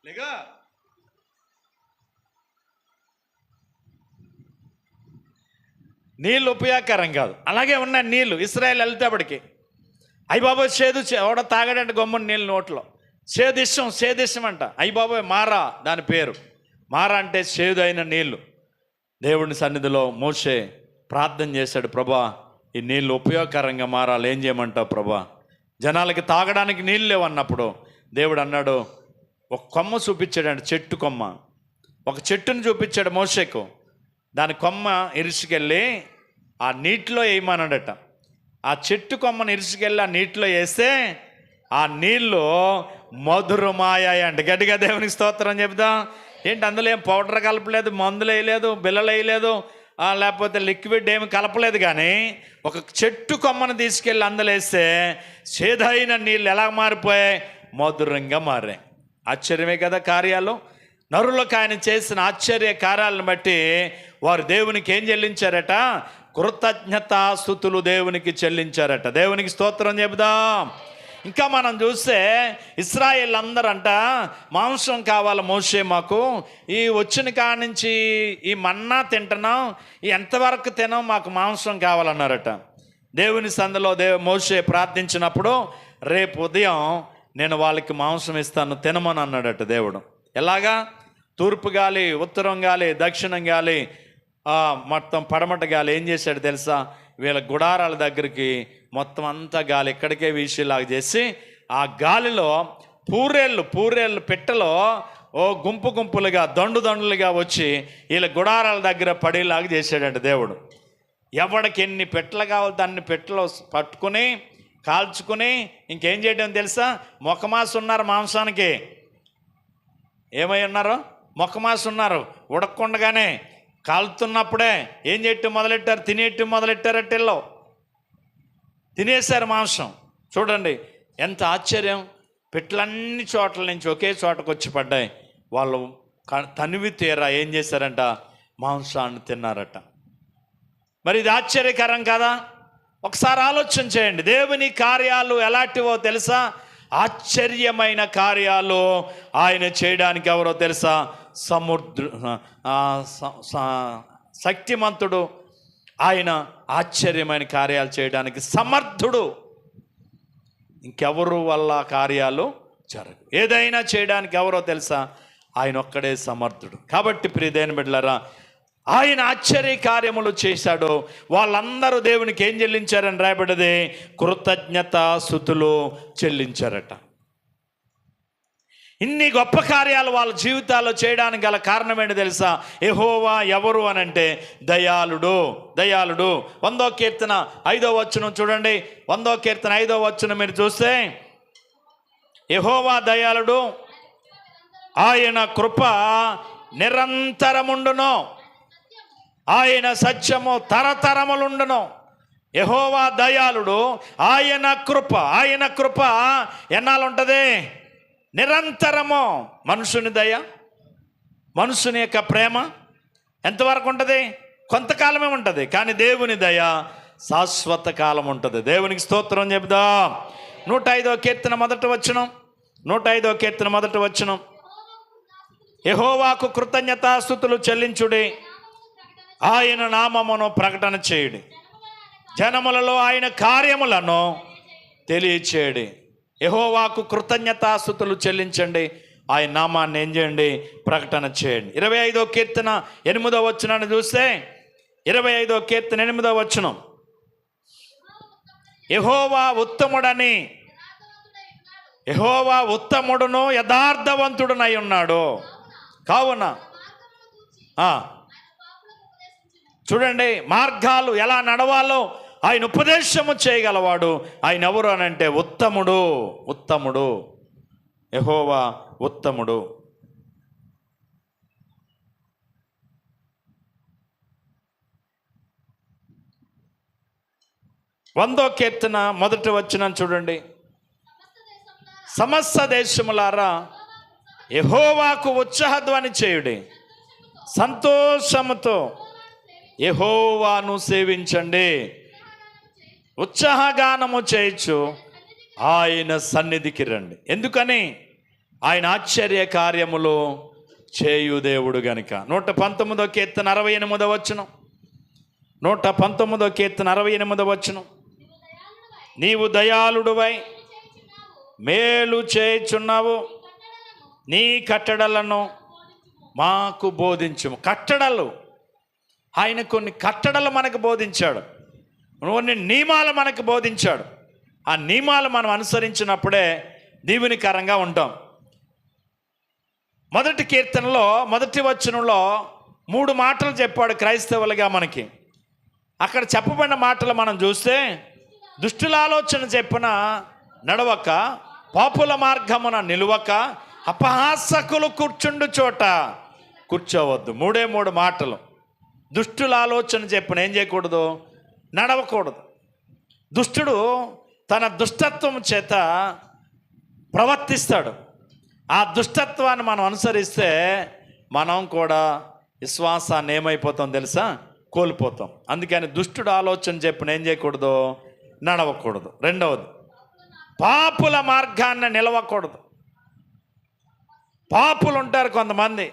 లేగా నీళ్ళు ఉపయోగకరం కాదు. అలాగే ఉన్నాయి నీళ్ళు. ఇశ్రాయేలు వెళ్తేపటికి అయ్య బాబోయ్ చేదు, ఎవడో తాగడంటే గమ్మున నీళ్ళు నోట్లో. సేదిష్టం అంట. అయ్య బాబోయ్ మారా దాని పేరు. మారా అంటే చేదు అయిన నీళ్ళు. దేవుని సన్నిధిలో మోషే ప్రార్థన చేశాడు, ప్రభా ఈ నీళ్ళు ఉపయోగకరంగా మారాలి, ఏం చేయమంటావు ప్రభా? జనాలకి తాగడానికి నీళ్ళు లేవన్నప్పుడు దేవుడు అన్నాడు, ఒక కొమ్మ చూపించాడు, చెట్టు కొమ్మ. ఒక చెట్టుని చూపించాడు మోషేకు. దాని కొమ్మ ఇరుసుకెళ్ళి ఆ నీటిలో వేయమన్నాడట. ఆ చెట్టు కొమ్మను ఇరుసుకెళ్ళి ఆ నీటిలో వేస్తే ఆ నీళ్ళు మధురమాయాయి అంట. గట్టిగా దేవునికి స్తోత్రం చెప్దాం. ఏంటి, అందులో ఏం పౌడర్ కలపలేదు, మందులు వేయలేదు, బిల్లలు వేయలేదు, లేకపోతే లిక్విడ్ ఏమి కలపలేదు, కానీ ఒక చెట్టు కొమ్మను తీసుకెళ్ళి అందులో వేస్తే చేదైన నీళ్ళు ఎలా మారిపోయాయి? మధురంగా మారాయి. ఆశ్చర్యమే కదా కార్యాలు. నరులకు ఆయన చేసిన ఆశ్చర్య కార్యాలను బట్టి వారు దేవునికి ఏం చెల్లించారట? కృతజ్ఞతాస్తుతులు దేవునికి చెల్లించారట. దేవునికి స్తోత్రం చెబుదాం. ఇంకా మనం చూస్తే ఇశ్రాయేల్ అందరంట మాంసం కావాలి మోషే, మాకు ఈ వచ్చిన కాడి నుంచి ఈ మన్నా తింటున్నాం, ఎంతవరకు తినాం, మాకు మాంసం కావాలన్నారట. దేవుని సందులో మోషే ప్రార్థించినప్పుడు రేపు ఉదయం నేను వాళ్ళకి మాంసం ఇస్తాను, తినమని అన్నాడట దేవుడు. ఎలాగా? తూర్పు గాలి, ఉత్తరం గాలి, దక్షిణం గాలి, మొత్తం పడమట గాలి ఏం చేశాడు తెలుసా? వీళ్ళ గుడారాల దగ్గరికి మొత్తం అంతా గాలి ఇక్కడికే వీసేలాగా చేసి ఆ గాలిలో పూరేళ్ళు పెట్టెలో ఓ గుంపులుగా దండులుగా వచ్చి వీళ్ళ గుడారాల దగ్గర పడేలాగా చేశాడంట దేవుడు. ఎవడికి ఎన్ని పెట్టెలు కావాలి దాన్ని పెట్టెలో పట్టుకుని కాల్చుకుని ఇంకేం చేయడం తెలుసా? మొక్కమాసు ఉన్నారు మాంసానికి. ఏమై ఉన్నారు? మొక్కమాసు ఉన్నారు. ఉడకకుండగానే కాలుతున్నప్పుడే ఏం చేయటం మొదలెట్టారు? తినేయటం మొదలెట్టారట్టెల్లో తినేశారు మాంసం. చూడండి ఎంత ఆశ్చర్యం. పెట్టెలన్ని చోట్ల నుంచి ఒకే చోటకు వచ్చి పడ్డాయి. వాళ్ళు తనివి తీరా ఏం చేశారంట? మాంసాన్ని తిన్నారట. మరి ఇది ఆశ్చర్యకరం కదా? ఒకసారి ఆలోచన చేయండి. దేవుని కార్యాలు ఎలాంటివో తెలుసా? ఆశ్చర్యమైన కార్యాలు ఆయన చేయడానికి ఎవరో తెలుసా? శక్తిమంతుడు. ఆయన ఆశ్చర్యమైన కార్యాలు చేయడానికి సమర్థుడు. ఇంకెవరు వల్ల కార్యాలు జరగవు. ఏదైనా చేయడానికి ఎవరో తెలుసా? ఆయన ఒక్కడే సమర్థుడు. కాబట్టి ప్రియమైన బిడ్డలారా, ఆయన ఆశ్చర్య కార్యములు చేశాడు. వాళ్ళందరూ దేవునికి ఏం చెల్లించారని రాయబడ్డది? కృతజ్ఞతాస్తుతులు చెల్లించారట. ఇన్ని గొప్ప కార్యాలు వాళ్ళ జీవితాల్లో చేయడానికి గల కారణం ఏంటి తెలుసా? యెహోవా ఎవరు అని అంటే దయాళుడు. దయాళుడు. 100వ కీర్తన 5వ వచనం చూడండి. 100వ కీర్తన 5వ వచనం మీరు చూస్తే, యెహోవా దయాళుడు, ఆయన కృప నిరంతరముండును, ఆయన సత్యము తరతరములుండును. యెహోవా దయాళుడు, ఆయన కృప ఎన్నాళ్ళు ఉంటుంది? నిరంతరము. మనుషుని దయ, మనుషుని యొక్క ప్రేమ ఎంతవరకు ఉంటుంది? కొంతకాలమే ఉంటుంది. కానీ దేవుని దయ శాశ్వత కాలం ఉంటుంది. దేవునికి స్తోత్రం చెబుదాం. 105వ కీర్తన 1వ వచనం. 105వ కీర్తన 1వ వచనం, యెహోవాకు కృతజ్ఞతాస్తుతులు చెల్లించుడి, ఆయన నామమును ప్రకటన చేయుడి, జనములలో ఆయన కార్యములను తెలియచేయడి. యెహోవాకు కృతజ్ఞతాస్తుతులు చెల్లించండి, ఆయన నామాన్ని ఏం చేయండి? ప్రకటన చేయండి. 25వ కీర్తన 8వ వచనాన్ని చూస్తే, 25వ కీర్తన 8వ వచనం, యెహోవా ఉత్తముడని, యెహోవా ఉత్తముడును యథార్థవంతుడునై ఉన్నాడు. కావున చూడండి, మార్గాలు ఎలా నడవాలో ఆయన ఉపదేశము చేయగలవాడు. ఆయన ఎవరు అని అంటే ఉత్తముడు. ఉత్తముడు. యెహోవా ఉత్తముడు. వందో కీర్తన 1వ వచనం చూడండి. సమస్త దేశములారా యెహోవాకు ఉత్సాహధ్వని చేయుడి, సంతోషముతో యెహోవాను సేవించండి, ఉత్సాహగానము చేయొచ్చు ఆయన సన్నిధికి రండి. ఎందుకని? ఆయన ఆశ్చర్య కార్యములు చేయు దేవుడు గనుక. 119వ కీర్తన 68వ వచనం. 119వ కీర్తన 68వ వచనం, నీవు దయాళుడువై మేలు చేయుచున్నావు, నీ కట్టడలను మాకు బోధించుము. కట్టడలు, ఆయన కొన్ని కట్టడలు మనకు బోధించాడు, కొన్ని నియమాలు మనకు బోధించాడు. ఆ నియమాలు మనం అనుసరించినప్పుడే దీవెనకరంగా ఉంటాం. 1వ కీర్తనలో 1వ వచనంలో 3 మాటలు చెప్పాడు క్రైస్తవులుగా మనకి. అక్కడ చెప్పబడిన మాటలు మనం చూస్తే, దుష్టుల ఆలోచన చెప్పున నడవక, పాపుల మార్గమున నిలువక, అపహాసకులు కూర్చుండు చోట కూర్చోవద్దు. 3 మాటలు. దుష్టుల ఆలోచన చెప్పున ఏం చేయకూడదు? నడవకూడదు. దుష్టుడు తన దుష్టత్వం చేత ప్రవర్తిస్తాడు. ఆ దుష్టత్వాన్ని మనం అనుసరిస్తే మనం కూడా విశ్వాసాన్ని ఏమైపోతాం తెలుసా? కోల్పోతాం. అందుకని దుష్టుడు ఆలోచన చెప్పున ఏం చేయకూడదు? నడవకూడదు. 2వది, పాపుల మార్గాన్ని నిలవకూడదు. పాపులు ఉంటారు కొంతమంది,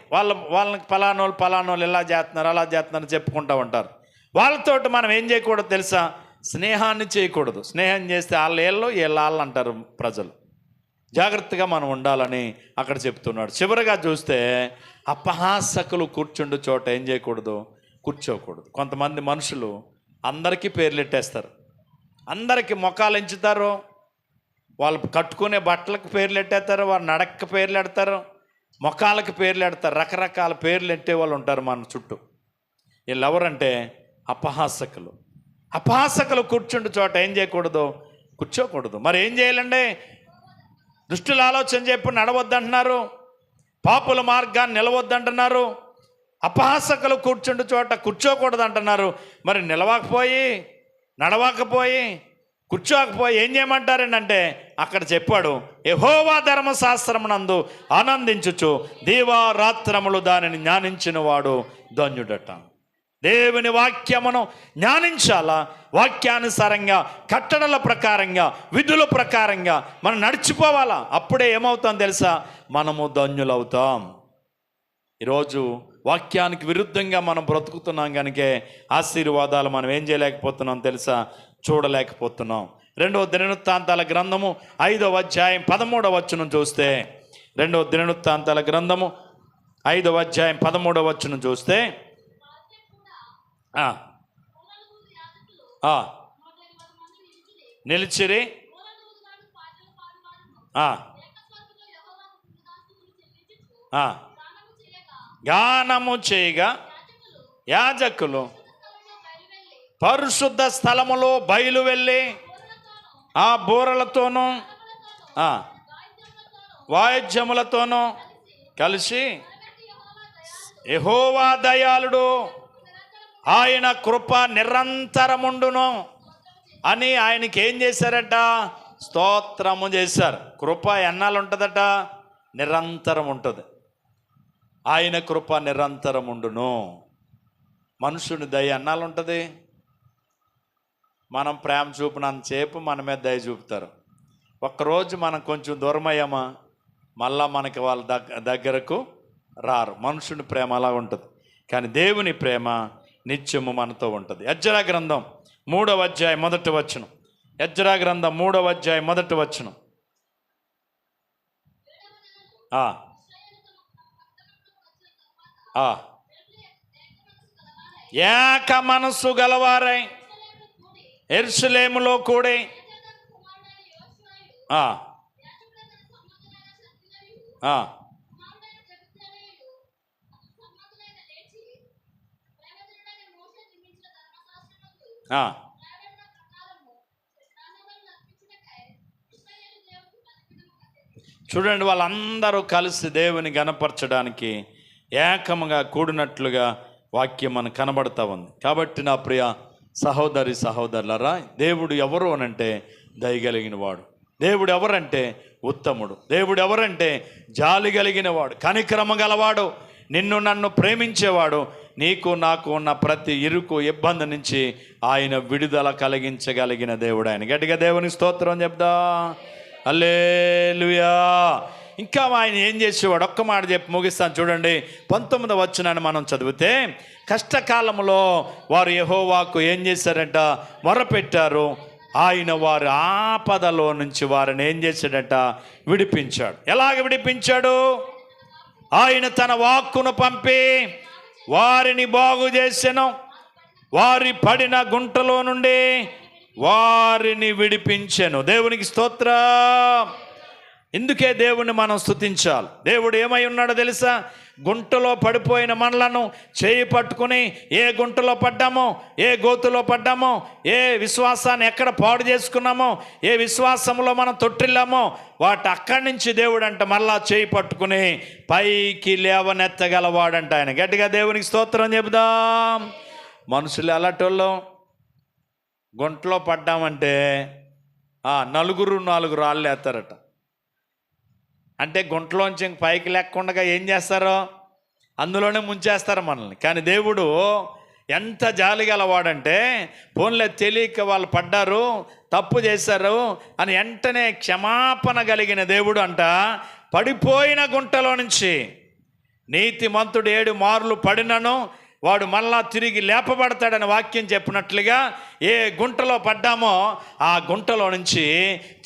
వాళ్ళకి పలానోళ్ళు ఇలా చేస్తున్నారు అలా చేస్తున్నారు చెప్పుకుంటూ ఉంటారు. వాళ్ళతోటి మనం ఏం చేయకూడదు తెలుసా? స్నేహాన్ని చేయకూడదు. స్నేహం చేస్తే వీళ్ళు అంటారు ప్రజలు. జాగ్రత్తగా మనం ఉండాలని అక్కడ చెప్తున్నాడు. చివరిగా చూస్తే, అపహాసకులు కూర్చుండు చోట ఏం చేయకూడదు? కూర్చోకూడదు. కొంతమంది మనుషులు అందరికీ పేర్లు పెట్టేస్తారు, అందరికీ మొఖాలు ఎంచుతారు, వాళ్ళు కట్టుకునే బట్టలకు పేర్లు పెట్టేస్తారు, వారు నడక పేర్లు పెడతారు, మొఖాలకు పేర్లు పెడతారు, రకరకాల పేర్లు పెట్టే వాళ్ళు ఉంటారు మన చుట్టూ. వీళ్ళు ఎవరంటే అపహాసకులు. అపహాసకులు కూర్చుండు చోట ఏం చేయకూడదు? కూర్చోకూడదు. మరి ఏం చేయాలండి? దుష్టుల ఆలోచన చెప్పి నడవద్దంటున్నారు, పాపుల మార్గాన్ని నిలవద్దంటున్నారు, అపహాసకులు కూర్చుండు చోట కూర్చోకూడదు అంటున్నారు. మరి నిలవకపోయి, నడవకపోయి, కూర్చోకపోయి ఏం చేయమంటారంటే అక్కడ చెప్పాడు, యెహోవా ధర్మశాస్త్రమునందు ఆనందించుచు దీవారాత్రములు దానిని జ్ఞానించిన వాడు ధన్యుడట. దేవుని వాక్యమును జ్ఞానించాలా. వాక్యానుసారంగా, కట్టడల ప్రకారంగా, విధుల ప్రకారంగా మనం నడిచిపోవాలా. అప్పుడే ఏమవుతాం తెలుసా? మనము ధన్యులవుతాం. ఈరోజు వాక్యానికి విరుద్ధంగా మనం బ్రతుకుతున్నాం కనుకే ఆశీర్వాదాలు మనం ఏం చేయలేకపోతున్నాం తెలుసా? చూడలేకపోతున్నాం. 2వ దినవృత్తాంతాల గ్రంథము 5వ అధ్యాయం 13వ వచనం చూస్తే, 2వ దినవృత్తాంతాల గ్రంథము 5వ అధ్యాయం 13వ వచనం చూస్తే, నిలిచిరి, గానము చేయగా యాజకులు పరిశుద్ధ స్థలములో బయలు వెళ్ళి ఆ బూరలతోనూ వాయిద్యములతోనూ కలిసి యెహోవా దయాళుడు, ఆయన కృప నిరంతరముండును అని ఆయనకి ఏం చేశారట? స్తోత్రము చేశారు. కృప ఎన్నాళ్ళు ఉంటుందట? నిరంతరం ఉంటుంది. ఆయన కృప నిరంతరం ఉండును. మనుషుని దయ ఎన్నాళ్ళు ఉంటుంది? మనం ప్రేమ చూపినంతసేపు మన మీద దయ చూపుతారు. ఒక్కరోజు మనం కొంచెం దూరం అయ్యామా, మళ్ళా మనకి వాళ్ళ దగ్గరకు రారు. మనుషుని ప్రేమ అలా ఉంటుంది, కానీ దేవుని ప్రేమ నిత్యము మనతో ఉంటుంది. ఎజ్రా గ్రంథం 3వ అధ్యాయం 1వ వచనం. ఎజ్రా గ్రంథం 3వ అధ్యాయం 1వ వచనం. ఏక మనస్సు గలవారై యెరూషలేములో కూడి చూడండి, వాళ్ళందరూ కలిసి దేవుని గణపరచడానికి ఏకముగా కూడినట్లుగా వాక్యం మనకు కనబడతా ఉంది. కాబట్టి నా ప్రియ సహోదరి సహోదరులారా, దేవుడు ఎవరు అనంటే దయగలిగిన వాడు. దేవుడు ఎవరంటే ఉత్తముడు. దేవుడు ఎవరంటే జాలి కలిగిన వాడు, కనికరమ గలవాడు, నిన్ను నన్ను ప్రేమించేవాడు. నీకు నాకు ఉన్న ప్రతి ఇరుకు ఇబ్బంది నుంచి ఆయన విడుదల కలిగించగలిగిన దేవుడు ఆయన. గట్టిగా దేవుని స్తోత్రం చెప్దా. హల్లెలూయా. ఇంకా ఆయన ఏం చేసేవాడు? ఒక్క మాట చెప్పి ముగిస్తాను. చూడండి, 19వ వచనాన్ని మనం చదివితే, కష్టకాలంలో వారు యెహోవాకు ఏం చేశారంట? మొరపెట్టారు. ఆయన వారి ఆపదలో నుంచి వారిని ఏం చేశాడట? విడిపించాడు. ఎలాగ విడిపించాడు? ఆయన తన వాక్కును పంపి వారిని బాగు చేసెను. వారి పడిన గుంటలో నుండి వారిని విడిపించెను. దేవునికి స్తోత్రం. ఇందుకే దేవుణ్ణి మనం స్తుతించాలి. దేవుడు ఏమై ఉన్నాడో తెలుసా? గుంటలో పడిపోయిన మనలను చేయి పట్టుకుని, ఏ గుంటలో పడ్డామో, ఏ గోతులో పడ్డామో, ఏ విశ్వాసాన్ని ఎక్కడ పాడు చేసుకున్నామో, ఏ విశ్వాసంలో మనం తొట్టిల్లామో, వాటి అక్కడి నుంచి దేవుడు అంట మళ్ళా చేయి పట్టుకుని పైకి లేవనెత్తగలవాడంట ఆయన. గట్టిగా దేవునికి స్తోత్రం చెబుదాం. మనుషులు ఎలాంటోళ్ళు? గుంటలో పడ్డామంటే 4 రాళ్ళు వేస్తారట. అంటే గుంటలోంచి పైకి లేకుండా ఏం చేస్తారో అందులోనే ముంచేస్తారు మనల్ని. కానీ దేవుడు ఎంత జాలి గలవాడంటే, పోన్లే తెలియక వాళ్ళు పడ్డారు, తప్పు చేశారు అని వెంటనే క్షమాపణ కలిగిన దేవుడు అంట. పడిపోయిన గుంటలో నుంచి నీతిమంతుడు 7 మార్లు పడినను వాడు మళ్ళా తిరిగి లేపబడతాడని వాక్యం చెప్పినట్లుగా, ఏ గుంటలో పడ్డామో ఆ గుంటలో నుంచి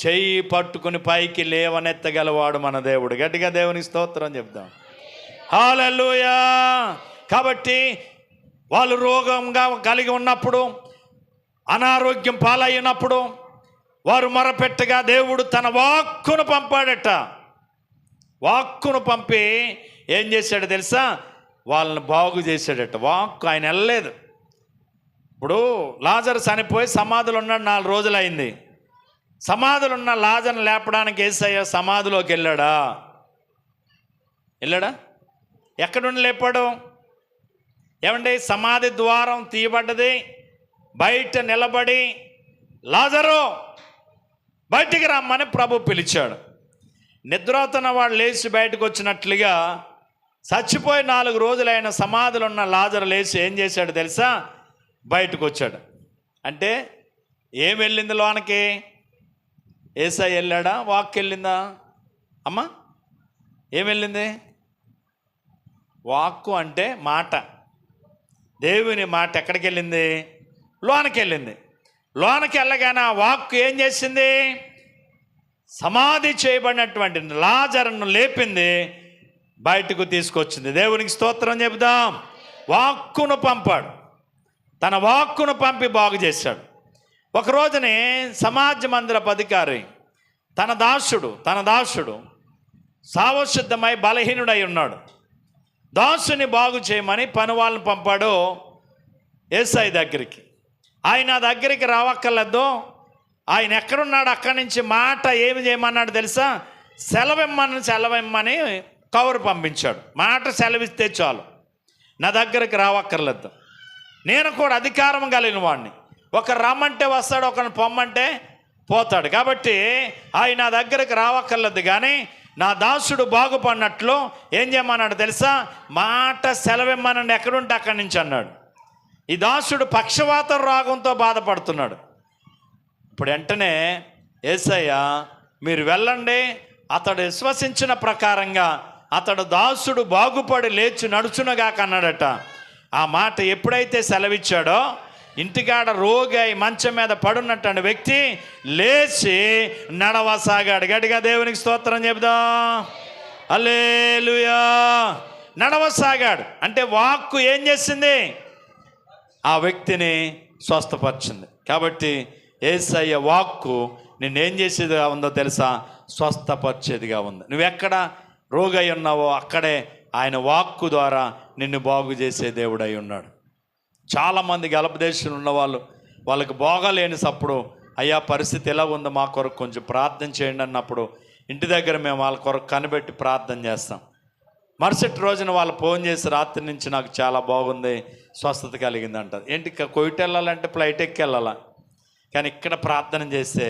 చెయ్యి పట్టుకుని పైకి లేవనెత్తగలవాడు మన దేవుడు. గట్టిగా దేవుని స్తోత్రం చెప్దాం. హల్లెలూయా. కాబట్టి వాళ్ళు రోగంగా కలిగి ఉన్నప్పుడు, అనారోగ్యం పాలైనప్పుడు వారు మొరపెట్టగా దేవుడు తన వాక్కును పంపాడట. వాక్కును పంపి ఏం చేశాడు తెలుసా? వాళ్ళని బాగు చేశాడట. వాక్కు ఆయన వెళ్ళలేదు. ఇప్పుడు లాజరు చనిపోయి సమాధులు ఉన్నాడు, 4 రోజులు అయింది. సమాధులు ఉన్న లాజరును లేపడానికి యేసయ్య సమాధిలోకి వెళ్ళాడా? ఎక్కడుండి లేపాడు? ఏమంటే సమాధి ద్వారం తీయబడ్డది. బయట నిలబడి లాజరు బయటికి రమ్మని ప్రభు పిలిచాడు. నిద్రవుతున్న వాడు లేచి బయటకు వచ్చినట్లుగా చచ్చిపోయి 4 రోజులైన సమాధిలో ఉన్న లాజరు లేచి ఏం చేశాడు తెలుసా? బయటకు వచ్చాడు. అంటే ఏం వెళ్ళింది లోనకి? యేసయ్య వెళ్ళాడా? వాక్కు వెళ్ళిందా అమ్మా? ఏం వెళ్ళింది? వాక్కు అంటే మాట. దేవుని మాట ఎక్కడికి వెళ్ళింది? లోనకి వెళ్ళింది. లోనకి వెళ్ళగానే ఆ వాక్కు ఏం చేసింది? సమాధి చేయబడినటువంటి లాజరును లేపింది, బయటకు తీసుకొచ్చింది. దేవునికి స్తోత్రం చెబుదాం. వాక్కును పంపాడు, తన వాక్కును పంపి బాగు చేశాడు. ఒక రోజుని సమాజ మందిరపు అధికారి తన దాసుడు సావసిద్ధమై బలహీనుడై ఉన్నాడు. దాసుని బాగు చేయమని పని వాళ్ళని పంపాడు యేసయ్య దగ్గరికి. ఆయన దగ్గరికి రావక్కర్లేదు. ఆయన ఎక్కడున్నాడు అక్కడి నుంచి మాట ఏమి చేయమన్నాడు తెలుసా? సెలవిమ్మని కవరు పంపించాడు. మాట సెలవిస్తే చాలు, నా దగ్గరికి రావక్కర్లేదు. నేను కూడా అధికారం కలిగిన వాడిని. ఒకరు రమ్మంటే వస్తాడు, ఒకరిని పొమ్మంటే పోతాడు. కాబట్టి ఆయన నా దగ్గరికి రావక్కర్లేదు, కానీ నా దాసుడు బాగుపడినట్లు ఏం చేయమన్నాడు తెలుసా? మాట సెలవిమ్మనండి, ఎక్కడుంటే అక్కడి నుంచి అన్నాడు. ఈ దాసుడు పక్షవాత రోగంతో బాధపడుతున్నాడు. ఇప్పుడు వెంటనే యేసయ్య మీరు వెళ్ళండి, అతడు విశ్వసించిన ప్రకారంగా అతడు దాసుడు బాగుపడి లేచి నడుచునగాక అన్నాడట. ఆ మాట ఎప్పుడైతే సెలవిచ్చాడో ఇంటికాడ రోగి మంచం మీద పడున్నటువంటి వ్యక్తి లేచి నడవసాగాడు. గట్టిగా దేవునికి స్తోత్రం చెబుదాం. హల్లెలూయా. నడవసాగాడు అంటే వాక్కు ఏం చేసింది? ఆ వ్యక్తిని స్వస్థపరిచింది. కాబట్టి యేసయ్య వాక్కు నిన్నేం చేసేదిగా ఉందో తెలుసా? స్వస్థపరిచేదిగా ఉంది. నువ్వెక్కడ రోగై ఉన్నావో అక్కడే ఆయన వాక్కు ద్వారా నిన్ను బాగు చేసే దేవుడై ఉన్నాడు. చాలామంది గల్పదేశంలో ఉన్నవాళ్ళు వాళ్ళకి బాగాలేని సప్పుడు, అయ్యా పరిస్థితి ఎలా ఉందో మా కొరకు కొంచెం ప్రార్థన చేయండి అన్నప్పుడు ఇంటి దగ్గర మేము వాళ్ళ కొరకు కనిపెట్టి ప్రార్థన చేస్తాం. మరుసటి రోజున వాళ్ళు ఫోన్ చేసి రాత్రి నుంచి నాకు చాలా బాగుంది, స్వస్థత కలిగింది అంటారు. ఏంటి కోయిట్ వెళ్ళాలంటే ఫ్లైట్ ఎక్కి వెళ్ళాలా, కానీ ఇక్కడ ప్రార్థన చేస్తే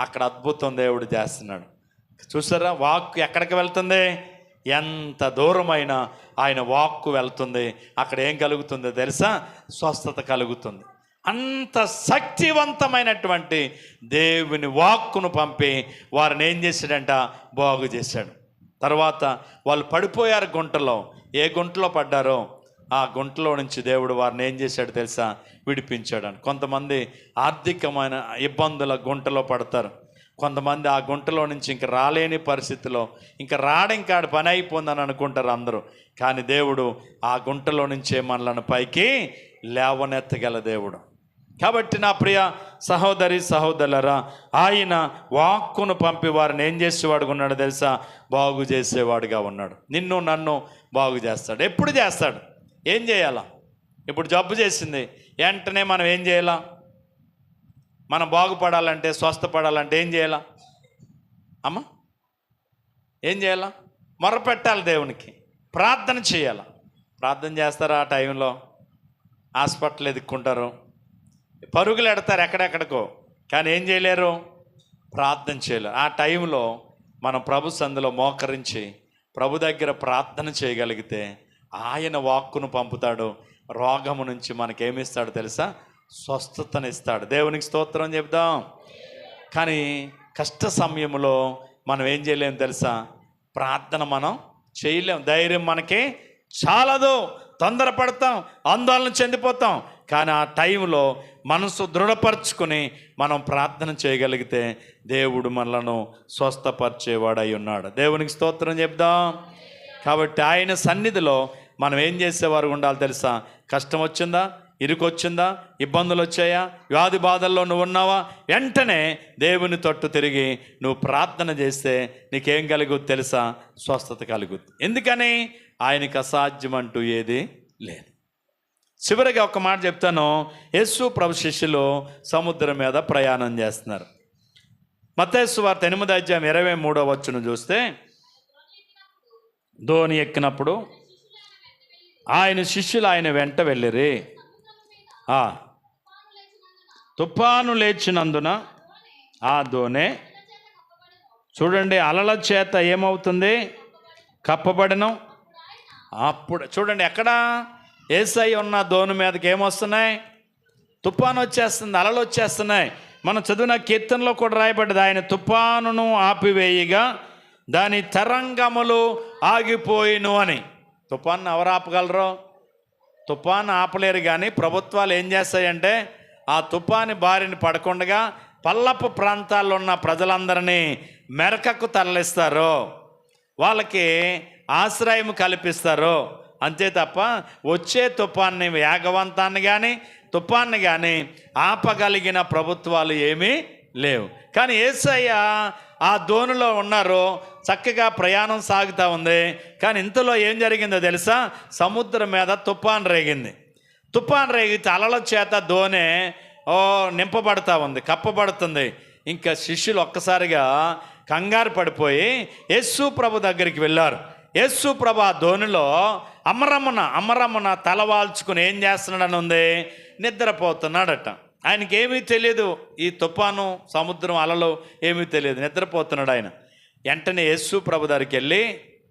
అక్కడ అద్భుతం దేవుడు చేస్తున్నాడు. చూసారా? వాక్కు ఎక్కడికి వెళ్తుంది? ఎంత దూరమైనా ఆయన వాక్కు వెళ్తుంది. అక్కడ ఏం కలుగుతుందో తెలుసా? స్వస్థత కలుగుతుంది. అంత శక్తివంతమైనటువంటి దేవుని వాక్కును పంపి వారిని ఏం చేశాడంట? బాగు చేశాడు. తర్వాత వాళ్ళు పడిపోయారు గుంటలో. ఏ గుంటలో పడ్డారో ఆ గుంటలో నుంచి దేవుడు వారిని ఏం చేశాడు తెలుసా? విడిపించాడు. కొంతమంది ఆర్థికమైన ఇబ్బందుల గుంటలో పడతారు. కొంతమంది ఆ గుంటలో నుంచి ఇంక రాలేని పరిస్థితిలో, ఇంకా రాడింకాడు పని అయిపోయిందని అనుకుంటారు అందరూ. కానీ దేవుడు ఆ గుంటలో నుంచే మనలను పైకి లేవనెత్తగల దేవుడు. కాబట్టి నా ప్రియ సహోదరి సహోదరులారా, ఆయన వాక్కును పంపి వారిని ఏం చేసేవాడుగా ఉన్నాడు తెలుసా? బాగు చేసేవాడుగా ఉన్నాడు. నిన్ను నన్ను బాగు చేస్తాడు. ఎప్పుడు చేస్తాడు? ఏం చేయాలా? ఇప్పుడు జబ్బు చేసింది, వెంటనే మనం ఏం చేయాలా? మనం బాగుపడాలంటే, స్వస్థపడాలంటే ఏం చేయాలా అమ్మా? ఏం చేయాలా? మొరపెట్టాలి దేవునికి, ప్రార్థన చేయాలా. ప్రార్థన చేస్తారా? ఆ టైంలో హాస్పిటల్ ఎదుక్కుంటారు, పరుగులు ఎడతారు ఎక్కడెక్కడికో, కానీ ఏం చేయలేరు? ప్రార్థన చేయలేరు. ఆ టైంలో మనం ప్రభు సందులో మోకరించి ప్రభు దగ్గర ప్రార్థన చేయగలిగితే ఆయన వాక్కును పంపుతాడు. రోగము నుంచి మనకేమిస్తాడు తెలుసా? స్వస్థతనిస్తాడు. దేవునికి స్తోత్రం చెప్దాం. కానీ కష్ట సమయంలో మనం ఏం చేయలేము తెలుసా? ప్రార్థన మనం చేయలేం. ధైర్యం మనకి చాలదు, తొందరపడతాం, ఆందోళన చెందిపోతాం. కానీ ఆ టైంలో మనసు దృఢపరచుకొని మనం ప్రార్థన చేయగలిగితే దేవుడు మనలను స్వస్థపరిచేవాడై ఉన్నాడు. దేవునికి స్తోత్రం చెప్దాం. కాబట్టి ఆయన సన్నిధిలో మనం ఏం చేసేవారు ఉండాలి తెలుసా? కష్టం వచ్చిందా, ఇరుకొచ్చిందా, ఇబ్బందులు వచ్చాయా, వ్యాధి బాధల్లో నువ్వు ఉన్నావా, వెంటనే దేవుని తట్టు తిరిగి నువ్వు ప్రార్థన చేస్తే నీకేం కలుగుద్ది తెలుసా? స్వస్థత కలుగుద్ది. ఎందుకని? ఆయనకి అసాధ్యం అంటూ ఏది లేదు. చివరిగా ఒక మాట చెప్తాను. యేసు ప్రభు శిష్యులు సముద్రం మీద ప్రయాణం చేస్తున్నారు. మత్తయి సువార్త 8:23 చూస్తే, ధోని ఎక్కినప్పుడు ఆయన శిష్యులు ఆయన వెంట వెళ్ళిరి. తుఫాను లేచినందున ఆ ధోని, చూడండి, అలల చేత ఏమవుతుంది? కప్పబడను. అప్పుడు చూడండి, ఎక్కడ యేసయ్య ఉన్న దోణి మీదకి ఏమొస్తున్నాయి? తుఫాను వచ్చేస్తుంది, అలలు వచ్చేస్తున్నాయి. మనం చదివిన కీర్తనలో కూడా రాయబడ్డది, ఆయన తుఫానును ఆపివేయగా దాని తరంగములు ఆగిపోయిను అని. తుఫాను ఎవరు ఆపగలరు? తుఫాను ఆపలేరు. కానీ ప్రభుత్వాలు ఏం చేస్తాయంటే ఆ తుఫాను బారిన పడకుండా పల్లపు ప్రాంతాల్లో ఉన్న ప్రజలందరినీ మెరకకు తరలిస్తారు, వాళ్ళకి ఆశ్రయం కల్పిస్తారు. అంతే తప్ప వచ్చే తుఫాన్ని, వేగవంతాన్ని కానీ తుఫాన్ని కానీ ఆపగలిగిన ప్రభుత్వాలు ఏమీ లేవు. కానీ యేసయ్య ఆ దోణిలో ఉన్నారు, చక్కగా ప్రయాణం సాగుతూ ఉంది. కానీ ఇంతలో ఏం జరిగిందో తెలుసా? సముద్రం మీద తుఫాన్ రేగింది. తుఫాన్ రేగితే అలల చేత దోణి నింపబడతా ఉంది, కప్పబడుతుంది. ఇంకా శిష్యులు ఒక్కసారిగా కంగారు పడిపోయి యేసు ప్రభు దగ్గరికి వెళ్ళారు. యేసు ప్రభు ఆ దోణిలో అమరమ్మన తలవాల్చుకుని ఏం చేస్తున్నాడని ఉంది, నిద్రపోతున్నాడట. ఆయనకి ఏమీ తెలియదు, ఈ తుఫాను, సముద్రం, అలలు ఏమీ తెలియదు, నిద్రపోతున్నాడు ఆయన. వెంటనే యేసు ప్రభు దగ్గరికి వెళ్ళి,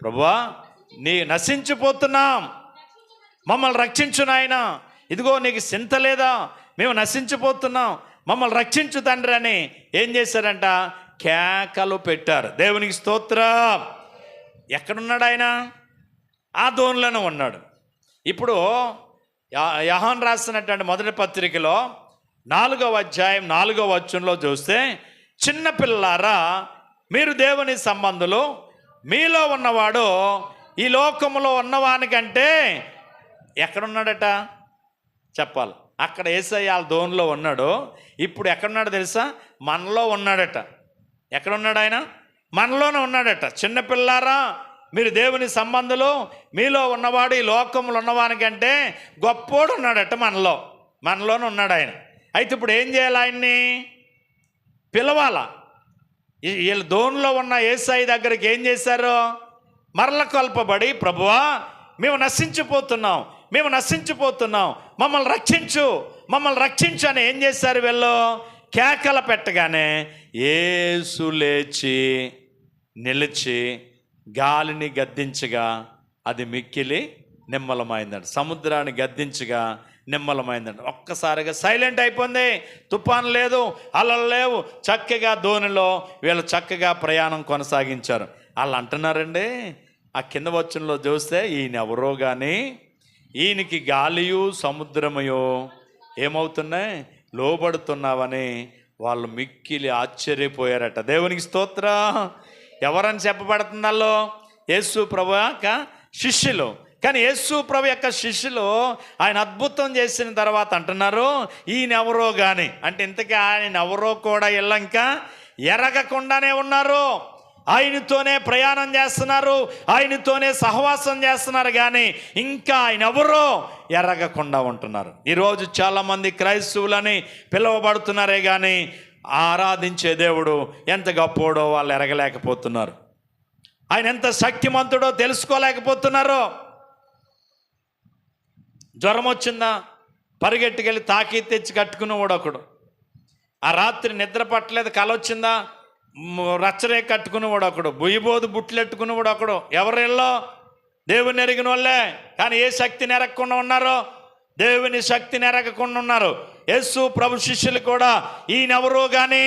ప్రభువా నశించిపోతున్నాం, మమ్మల్ని రక్షించు నాయన, ఇదిగో నీకు చింత లేదా, మేము నశించిపోతున్నాం, మమ్మల్ని రక్షించు తండ్రి అని ఏం చేశారంట? కేకలు పెట్టారు. దేవునికి స్తోత్రం. ఎక్కడున్నాడు ఆయన? ఆ దోణిలోనే ఉన్నాడు. ఇప్పుడు యోహాను రాసినటువంటి మొదటి పత్రికలో 4వ అధ్యాయం 4వ వచనంలో చూస్తే, చిన్నపిల్లారా మీరు దేవుని సంబంధులు, మీలో ఉన్నవాడు ఈ లోకములో ఉన్నవానికంటే ఎక్కడున్నాడట చెప్పాలి. అక్కడ యేసయ్య వాళ్ళ దోణిలో ఉన్నాడు. ఇప్పుడు ఎక్కడున్నాడు తెలుసా? మనలో ఉన్నాడట. ఎక్కడున్నాడు ఆయన? మనలోనే ఉన్నాడట. చిన్నపిల్లారా మీరు దేవుని సంబంధులు, మీలో ఉన్నవాడు ఈ లోకములు ఉన్నవానికంటే గొప్పోడు ఉన్నాడట. మనలోనే ఉన్నాడు ఆయన. అయితే ఇప్పుడు ఏం చేయాలి? ఆయన్ని పిలవాలా. వీళ్ళ దోణిలో ఉన్న యేసయ్య దగ్గరికి ఏం చేశారు? మరల కొల్పబడి, ప్రభువా మేము నశించిపోతున్నాం, మమ్మల్ని రక్షించు అని ఏం చేశారు? వీళ్ళు కేకలు పెట్టగానే యేసు లేచి నిలిచి గాలిని గద్దించగా అది మిక్కిలి నిమ్మలమైందండి. సముద్రాన్ని గద్దించగా నిమ్మలమైందండి. ఒక్కసారిగా సైలెంట్ అయిపోయింది. తుఫాను లేదు, అలలు లేవు. చక్కగా దోణిలో వీళ్ళు చక్కగా ప్రయాణం కొనసాగించారు. వాళ్ళు అంటున్నారండి, ఆ కింద వచనంలో చూస్తే, ఈయన ఎవరో కానీ ఈయనకి గాలియు సముద్రమయో ఏమవుతున్నాయి? లోబడుతున్నావని వాళ్ళు మిక్కిలి ఆశ్చర్యపోయారట. దేవునికి స్తోత్రం. ఎవరని చెప్పబడుతుంది? వాళ్ళు యేసు ప్రభు యొక్క శిష్యులు. కానీ యేసు ప్రభు యొక్క శిష్యులు ఆయన అద్భుతం చేసిన తర్వాత అంటున్నారు, ఈయన ఎవరో కానీ అంటే ఇంతకీ ఆయన ఎవరో కూడా ఇంకా ఎరగకుండానే ఉన్నారు. ఆయనతోనే ప్రయాణం చేస్తున్నారు, ఆయనతోనే సహవాసం చేస్తున్నారు, కానీ ఇంకా ఆయన ఎవరో ఎరగకుండా ఉంటున్నారు. ఈరోజు చాలామంది క్రైస్తవులని పిలువబడుతున్నారే కానీ ఆరాధించే దేవుడు ఎంత గొప్పోడో వాళ్ళు ఎరగలేకపోతున్నారు. ఆయన ఎంత శక్తిమంతుడో తెలుసుకోలేకపోతున్నారు. జ్వరం వచ్చిందా పరిగెట్టుకెళ్ళి తాకి తెచ్చి కట్టుకునేవాడు ఒకడు. ఆ రాత్రి నిద్ర పట్టలేదు, కల వచ్చిందా రచ్చరే కట్టుకునేవాడు ఒకడు. బుయ్యబోదు బుట్లెట్టుకునేవాడు ఒకడు. ఎవరిల్లో? దేవుని ఎరిగిన వాళ్ళే. కానీ ఏ శక్తిని ఎరగకుండా ఉన్నారో? దేవుని శక్తిని ఎరగకుండా ఉన్నారు. యేసు ప్రభు శిష్యులు కూడా ఈయనెవరో కానీ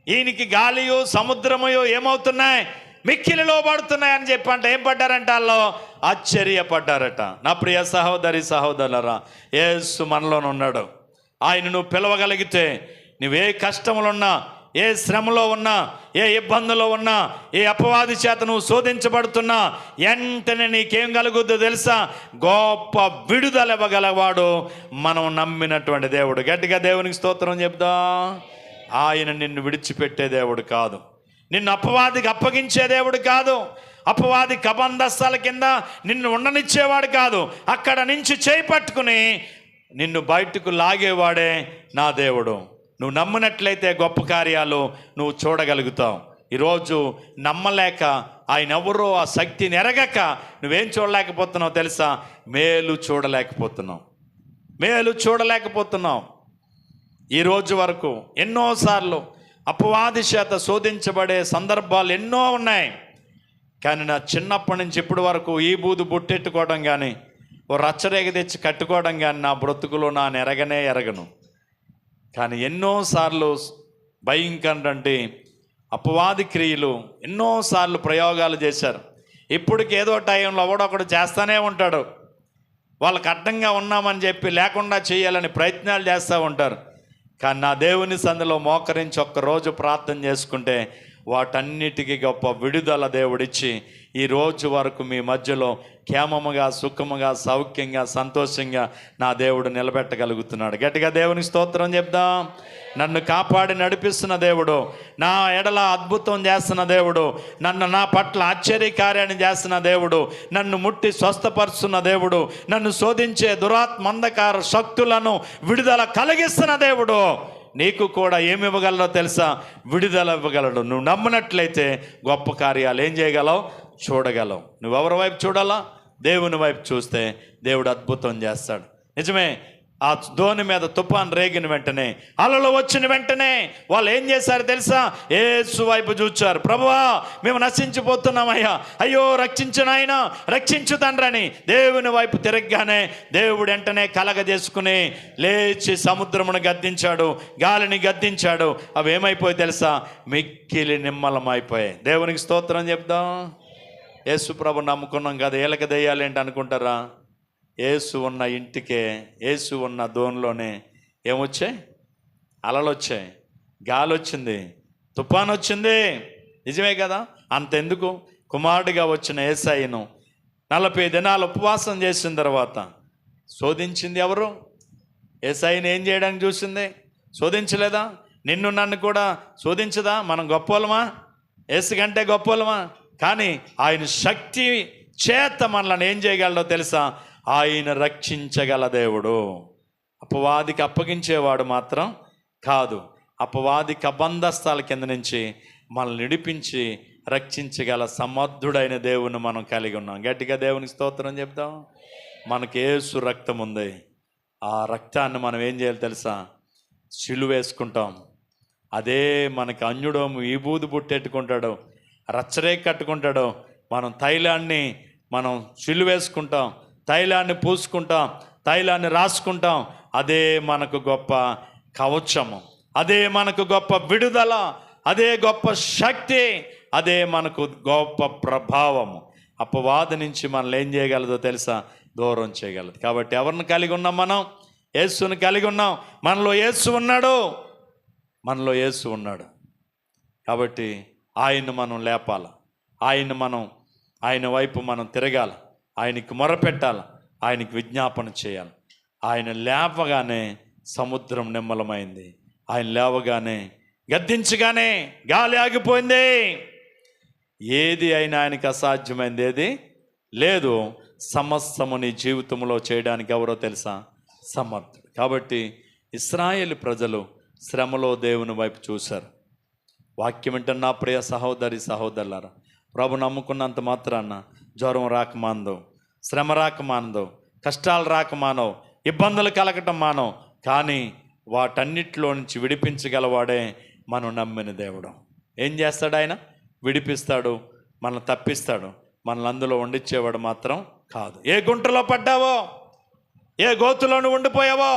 ఈయనకి గాలియో సముద్రమయో ఏమవుతున్నాయి? మిక్కిలి లోబడుతున్నాయని చెప్పి అంటే ఏం పడ్డారంట? వాళ్ళు ఆశ్చర్యపడ్డారట. నా ప్రియ సహోదరి సహోదరులారా, యేసు మనలోనే ఉన్నాడు. ఆయన నువ్వు పిలవగలిగితే నువ్వే కష్టములున్నా, ఏ శ్రమలో ఉన్నా, ఏ ఇబ్బందులో ఉన్నా, ఏ అపవాది చేత నువ్వు శోధించబడుతున్నా, వెంటనే నీకేం కలుగుద్దో తెలుసా? గొప్ప విడుదల ఇవ్వగలవాడు మనం నమ్మినటువంటి దేవుడు. గట్టిగా దేవునికి స్తోత్రం చెప్దాం. ఆయన నిన్ను విడిచిపెట్టే దేవుడు కాదు, నిన్ను అపవాదికి అప్పగించే దేవుడు కాదు, అపవాది కబంధస్థల కింద నిన్ను ఉండనిచ్చేవాడు కాదు. అక్కడ నుంచి చేయి పట్టుకుని నిన్ను బయటకు లాగేవాడే నా దేవుడు. నువ్వు నమ్మినట్లయితే గొప్ప కార్యాలు నువ్వు చూడగలుగుతావు. ఈరోజు నమ్మలేక ఆయన ఎవరో ఆ శక్తిని ఎరగక నువ్వేం చూడలేకపోతున్నావు తెలుసా? మేలు చూడలేకపోతున్నావు. ఈరోజు వరకు ఎన్నోసార్లు అపవాది చేత శోధించబడే సందర్భాలు ఎన్నో ఉన్నాయి. కానీ నా చిన్నప్పటి నుంచి ఇప్పటి వరకు ఈ బూదు బొట్టెట్టుకోవడం కానీ ఓ రచ్చరేగ తెచ్చి కట్టుకోవడం కానీ నా బ్రతుకులో నా ఎరగను. కానీ ఎన్నోసార్లు భయంకరంటే అపవాది క్రియలు ఎన్నోసార్లు ప్రయోగాలు చేశారు. ఇప్పటికి ఏదో టైంలో ఒకడొకడు చేస్తూనే ఉంటాడు. వాళ్ళకి అడ్డంగా ఉన్నామని చెప్పి లేకుండా చేయాలని ప్రయత్నాలు చేస్తూ ఉంటారు. కానీ నా దేవుని సందులో మోకరించి ఒక్కరోజు ప్రార్థన చేసుకుంటే వాటన్నిటికీ గొప్ప విడుదల దేవుడిచ్చి ఈ రోజు వరకు మీ మధ్యలో క్షేమముగా, సుఖముగా, సౌఖ్యంగా, సంతోషంగా నా దేవుడు నిలబెట్టగలుగుతున్నాడు. గట్టిగా దేవుని స్తోత్రం చెప్దాం. నన్ను కాపాడి నడిపిస్తున్న దేవుడు, నా ఎడల అద్భుతం చేస్తున్న దేవుడు, నా పట్ల ఆశ్చర్యకార్యాన్ని చేస్తున్న దేవుడు, నన్ను ముట్టి స్వస్థపరుస్తున్న దేవుడు, నన్ను శోధించే దురాత్మంధకార శక్తులను విడుదల కలిగిస్తున్న దేవుడు నీకు కూడా ఏమి ఇవ్వగలరో తెలుసా? విడుదల ఇవ్వగలడు. నువ్వు నమ్మినట్లయితే గొప్ప కార్యాలు ఏం చేయగలవు? చూడగలవు. నువ్వెవరి వైపు చూడాలా? దేవుని వైపు చూస్తే దేవుడు అద్భుతం చేస్తాడు. నిజమే, ఆ ధోని మీద తుఫాన్ రేగిన వెంటనే, అలలు వచ్చిన వెంటనే వాళ్ళు ఏం చేశారు తెలుసా? యేసు వైపు చూచారు. ప్రభువా, మేము నశించిపోతున్నామయ్యా, అయ్యో రక్షించు నాయనా, రక్షించు తండ్రని దేవుని వైపు తిరగగానే దేవుడు వెంటనే కలగజేసుకుని లేచి సముద్రమును గద్దించాడు, గాలిని గద్దించాడు. అవి ఏమైపోయి తెలుసా? మిక్కిలి నిమ్మలమైపోయాయి. దేవునికి స్తోత్రం చెప్దాం. యేసు ప్రభు నమ్ముకున్నాం కదా, ఏలక దెయ్యాలేంటి అనుకుంటారా? యేసు ఉన్న ఇంటికే, యేసు ఉన్న ధోనిలోనే ఏమొచ్చాయి? అలలు వచ్చాయి, గాలి వచ్చింది, తుఫాన్ వచ్చింది. నిజమే కదా? అంతెందుకు, కుమారుడిగా వచ్చిన యేసయ్యను 40 దినాలు ఉపవాసం చేసిన తర్వాత శోధించింది ఎవరు? యేసయ్యను ఏం చేయడానికి చూసింది? శోధించలేదా? నిన్ను నన్ను కూడా శోధించదా? మనం గొప్పోళ్ళమా? యేసు కంటే గొప్పోళ్ళమా? కానీ ఆయన శక్తి చేత మనల్ని ఏం చేయగలడో తెలుసా? ఆయన రక్షించగల దేవుడు. అపవాదికి అప్పగించేవాడు మాత్రం కాదు. అపవాదికి అబంధస్థాల కింద నుంచి మనల్ని నిడిపించి రక్షించగల సమర్థుడైన దేవుని మనం కలిగి ఉన్నాం. గట్టిగా దేవునికి స్తోత్రం చెప్తాం. మనకి యేసు రక్తం ఉంది. ఆ రక్తాన్ని మనం ఏం చేయాలి తెలుసా? సిలువేసుకుంటాం. అదే మనకి అన్యుడోము ఈ బూదు బుట్టెట్టుకుంటాడో, రచ్చరేక కట్టుకుంటాడో, మనం తైలాన్ని మనం సిలువేసుకుంటాం, తైలాన్ని పూసుకుంటాం, తైలాన్ని రాసుకుంటాం. అదే మనకు గొప్ప కవచము, అదే మనకు గొప్ప విడుదల, అదే గొప్ప శక్తి, అదే మనకు గొప్ప ప్రభావము. అపవాది నుంచి మనల్ని ఏం చేయగలదో తెలుసా? దూరం చేయగలదు. కాబట్టి ఎవరిని కలిగి ఉన్నాం? మనం యేసుని కలిగి ఉన్నాం. మనలో యేసు ఉన్నాడు, మనలో యేసు ఉన్నాడు. కాబట్టి ఆయన్ని మనం లేపాల, ఆయన వైపు మనం తిరగాల, ఆయనకి మొరపెట్టాలి, ఆయనకి విజ్ఞాపన చేయాలి. ఆయన లేవగానే సముద్రం నిమ్మలమైంది. ఆయన లేవగానే, గద్దించగానే గాలి ఆగిపోయింది. ఏది అయినా ఆయనకి అసాధ్యమైంది ఏది లేదు. సమస్తము నీ జీవితంలో చేయడానికి ఎవరో తెలుసా? సమర్థుడు. కాబట్టి ఇశ్రాయేలు ప్రజలు శ్రమలో దేవుని వైపు చూశారు. వాక్యం వింటున్న నా ప్రియ సహోదరి సహోదరులారా, ప్రభు నమ్ముకున్నంత మాత్రాన జ్వరం రాకమానదో, శ్రమ రాకమానదో, కష్టాలు రాకమానో, ఇబ్బందులు కలగటం మానో. కానీ వాటన్నిటిలో నుంచి విడిపించగలవాడే మనం నమ్మిన దేవుడు. ఏం చేస్తాడు? ఆయన విడిపిస్తాడు, మనల్ని తప్పిస్తాడు. మనల్ని అందులో వండించేవాడు మాత్రం కాదు. ఏ గుంటలో పడ్డావో, ఏ గోతులో నువ్వు ఉండిపోయావో,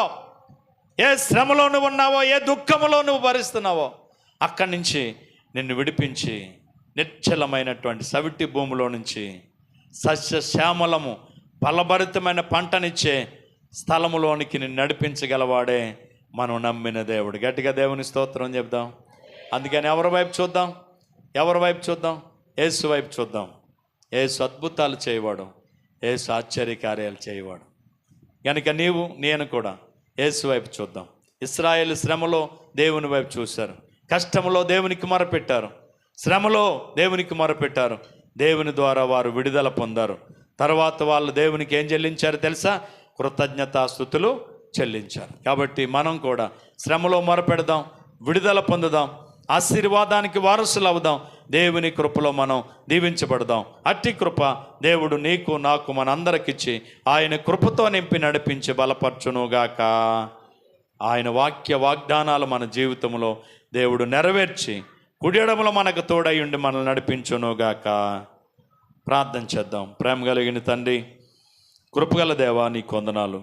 ఏ శ్రమలో నువ్వు ఉన్నావో, ఏ దుఃఖములో నువ్వు భరిస్తున్నావో, అక్కడి నుంచి నిన్ను విడిపించి నిశ్చలమైనటువంటి సవిటి భూమిలో నుంచి సస్యశ్యామలము ఫలభరితమైన పంటనిచ్చే స్థలములోనికి నిన్ను నడిపించగలవాడే మనం నమ్మిన దేవుడు. గట్టిగా దేవుని స్తోత్రం చెప్దాం. అందుకని ఎవరి వైపు చూద్దాం? ఎవరి వైపు చూద్దాం? యేసు వైపు చూద్దాం. యేసు అద్భుతాలు చేయవాడు, యేసు ఆశ్చర్యకార్యాలు చేయవాడు. కనుక నీవు నేను కూడా యేసు వైపు చూద్దాం. ఇశ్రాయేలు శ్రమలో దేవుని వైపు చూశారు, కష్టంలో దేవునికి మొరపెట్టారు, శ్రమలో దేవునికి మొరపెట్టారు. దేవుని ద్వారా వారు విడుదల పొందారు. తర్వాత వాళ్ళు దేవునికి ఏం చెల్లించారు తెలుసా? కృతజ్ఞతాస్తుతులు చెల్లించారు. కాబట్టి మనం కూడా శ్రమలో మొరపెడదాం, విడుదల పొందుదాం, ఆశీర్వాదానికి వారసులు అవుదాం. దేవుని కృపలో మనం దీవించబడదాం. అట్టి కృప దేవుడు నీకు నాకు మనందరికిచ్చి ఆయన కృపతో నింపి నడిపించి బలపరచునుగాక. ఆయన వాక్య వాగ్దానాలు మన జీవితంలో దేవుడు నెరవేర్చి కుడి ఎడమలో మనకు తోడై ఉండి మనల్ని నడిపించునుగాక. ప్రార్థన చేద్దాం. ప్రేమ కలిగిన తండ్రి, కృపగల దేవా, నీ కొందనాలు.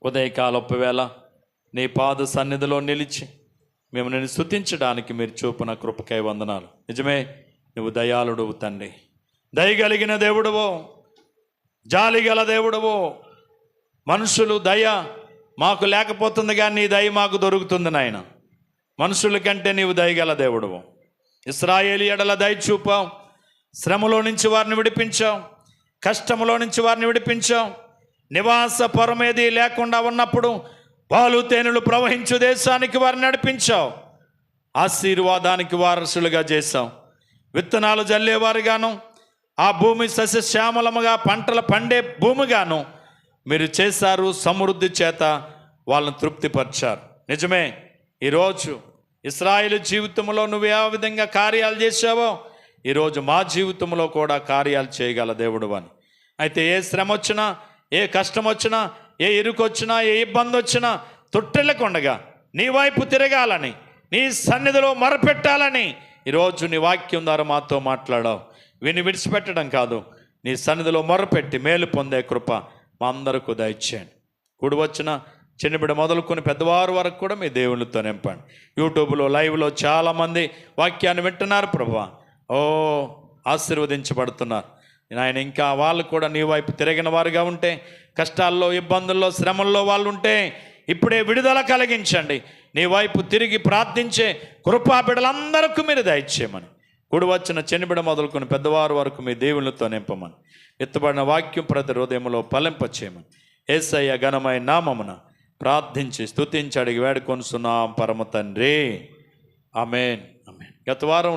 ఉదయకాలపు వేళ నీ పాద సన్నిధిలో నిలిచి మేము నేను స్తుతించడానికి మీరు చూపిన కృపకై వందనాలు. నిజమే, నువ్వు దయాళుడువు తండ్రి, దయగలిగిన దేవుడువో, జాలిగల దేవుడువో. మనుషులు దయ మాకు లేకపోతుంది కానీ నీ దయ మాకు దొరుకుతుంది నాయన. మనుషుల కంటే నీవు దయగల దేవుడువు. ఇశ్రాయేలు ఎడల దయ చూపావు, శ్రమలో నుంచి వారిని విడిపించావు, కష్టములో నుంచి వారిని విడిపించావు. నివాస పొరమేది లేకుండా ఉన్నప్పుడు పాలు తేనెలు ప్రవహించు దేశానికి వారిని నడిపించావు. ఆశీర్వాదానికి వారసులుగా చేశావు. విత్తనాలు జల్లేవారుగాను, ఆ భూమి సస్యశ్యామలముగా పంటలు పండే భూమిగాను మీరు చేశారు. సమృద్ధి చేత వాళ్ళని తృప్తిపరిచారు. నిజమే, ఈరోజు ఇశ్రాయేలు జీవితంలో నువ్వు ఏ విధంగా కార్యాలు చేశావో ఈరోజు మా జీవితంలో కూడా కార్యాలు చేయగల దేవుడు అని. అయితే ఏ శ్రమ వచ్చినా, ఏ కష్టం వచ్చినా, ఏ ఇరుకు వచ్చినా, ఏ ఇబ్బంది వచ్చినా తొట్టెళ్ళకుండగా నీ వైపు తిరగాలని, నీ సన్నిధిలో మొరపెట్టాలని ఈరోజు నీ వాక్యం ద్వారా మాతో మాట్లాడావు. విని విడిచిపెట్టడం కాదు, నీ సన్నిధిలో మొరపెట్టి మేలు పొందే కృప మా అందరికీ దయచేయండి. కూడి వచ్చిన చిన్నబిడ్డ మొదలుకొని పెద్దవారు వరకు కూడా మీ దేవునితో నింపండి. యూట్యూబ్లో లైవ్లో చాలామంది వాక్యాన్ని వింటున్నారు ప్రభువా. ఆశీర్వదించబడుతున్నారు ఆయన. ఇంకా వాళ్ళు కూడా నీ వైపు తిరిగిన వారుగా ఉంటే, కష్టాల్లో, ఇబ్బందుల్లో, శ్రమల్లో వాళ్ళు ఉంటే ఇప్పుడే విడుదల కలిగించండి. నీ వైపు తిరిగి ప్రార్థించే కృపా బిడ్డలందరికీ మీరు దయచేయమని, కూడి వచ్చిన చిన్నబిడ్డ మొదలుకొని పెద్దవారు వరకు మీ దేవునితో నింపమని, ఎత్తుబడిన వాక్యం ప్రతి హృదయంలో ఫలింపచేయమని యేసయ్య ఘనమైన నామమున ప్రార్థించి స్తుతించి అడిగి వేడుకొనుచున్నాం పరమ తండ్రి. ఆమేన్. ఆమేన్. గత వారం